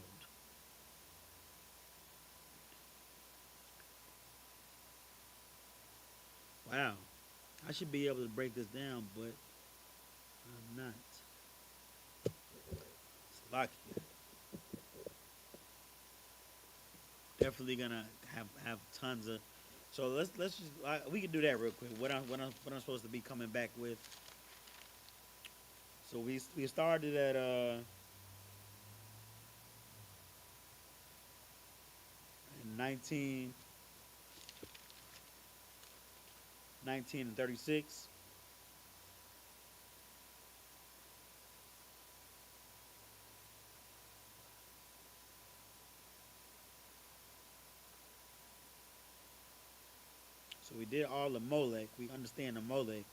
Wow. I should be able to break this down, but I'm not. It's lucky. Definitely gonna have tons of. So let's just we can do that real quick. What I'm supposed to be coming back with. So we started at 19 and 36. So we did all the Molech. We understand the Molech.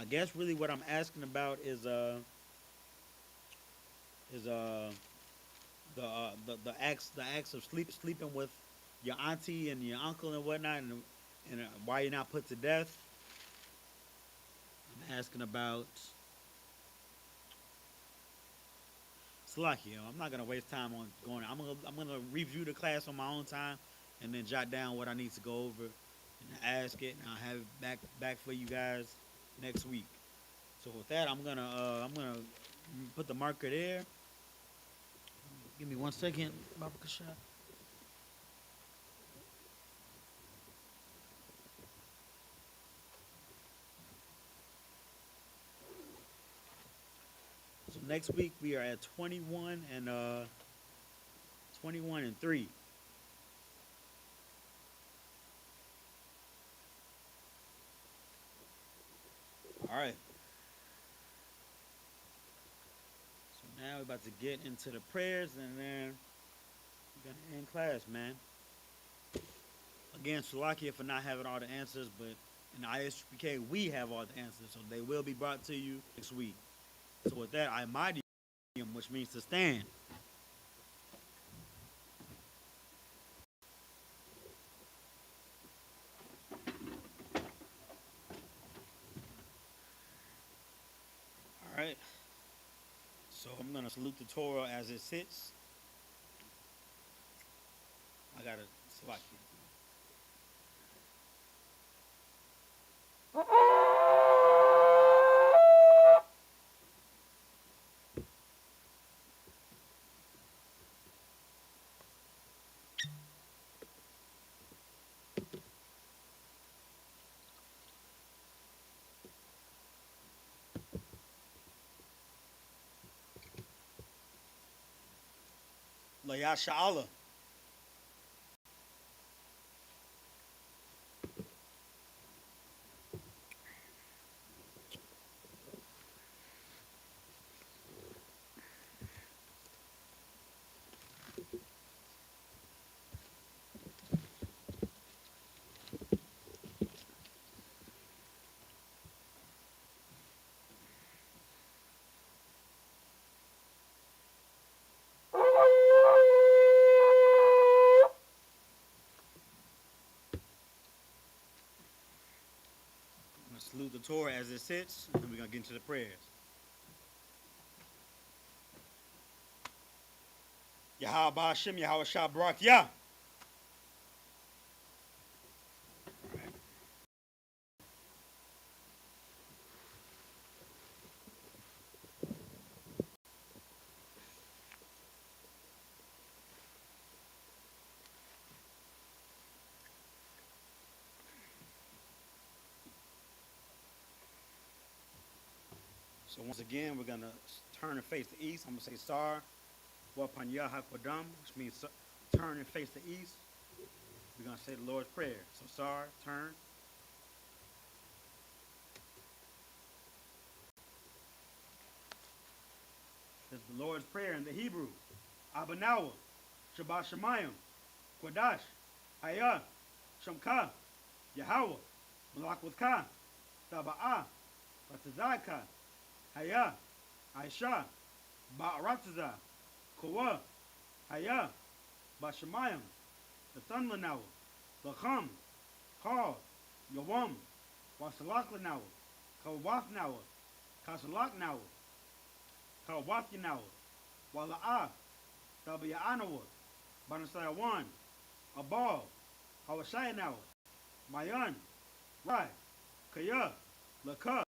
I guess really what I'm asking about is the acts of sleeping with your auntie and your uncle and whatnot, and why you're not put to death. I'm asking about Slakia. I'm not gonna waste time on going. I'm gonna review the class on my own time, and then jot down what I need to go over, and ask it, and I'll have it back for you guys next week. So with that, I'm gonna put the marker there. Give me 1 second, Baba Kasha. So next week we are at 21 and 3. All right. So now we're about to get into the prayers, and then we're gonna end class, man. Again, Salakia for not having all the answers, but in the I.S.U.P.K we have all the answers, so they will be brought to you next week. So with that, I mighty, which means to stand. All right. So I'm gonna salute the Torah as it sits. I gotta Salakia. Layasha Allah. I'm gonna salute the Torah as it sits, and then we're gonna get into the prayers. Yahweh Ba'ashem, Yahweh Shah Barak Yah. So once again, we're gonna turn and face the east. I'm gonna say Sar, Wapanya HaKodam, which means turn and face the east. We're gonna say the Lord's Prayer. So Sar, turn. This is the Lord's Prayer in the Hebrew. Abanawa, Shabbat Shemayim, Kodash, Hayah, Shamka, Yahweh, Malak with Ka, Taba'ah, Ratazaka, Hayah, Aisha, Ba'arataza, Kawa, Hayah, Bashamayim, the Thunlanawa, Lacham, Kal, Yawam, Wasalakanawa, Kawafnawa, Kasalaknawa, Kawafyanawa, Wala'ah, Tabia'anawa, Banasayawan, Abal, Hawashayanawa, Mayan, Rai, Kaya, Laka,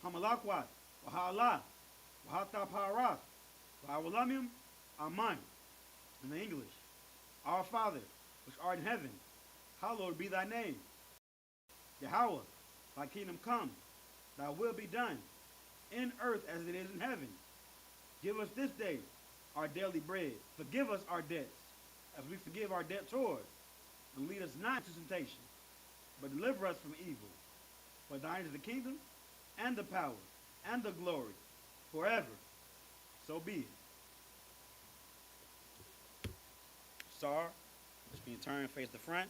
Hamalakwat, Wahala, Wahata Paras, Wawalamim, Aman. In the English, Our Father, which art in heaven, hallowed be thy name. Yahweh, thy kingdom come, thy will be done, in earth as it is in heaven. Give us this day our daily bread. Forgive us our debts, as we forgive our debtors. And lead us not into temptation, but deliver us from evil. For thine is the kingdom, and the power, and the glory, forever. So be it. Star, which means turn and face the front.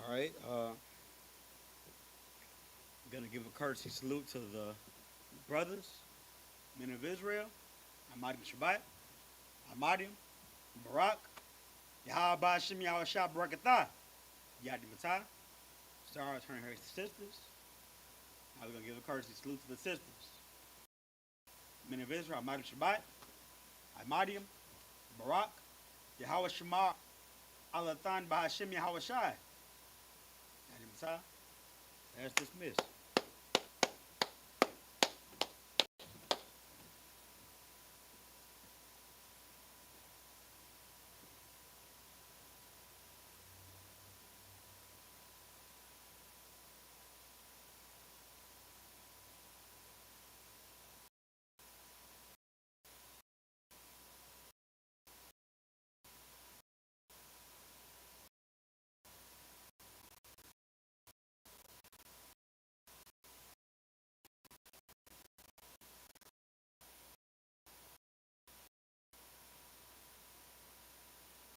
All right. Gonna give a courtesy salute to the brothers, men of Israel, Ahmad Shabbat, Ahmadim, Barak, Yahweh Shem Yahweh Shah Barakatah, Yadi Matah. Star turning her sisters. Now we're gonna give a courtesy salute to the sisters. Men of Israel, Ahmad Shabbat, Ahmadim, Barak, Yahweh Shema, Alathan Bahashem Yahweh Shai. Yadi Matah. That's dismissed.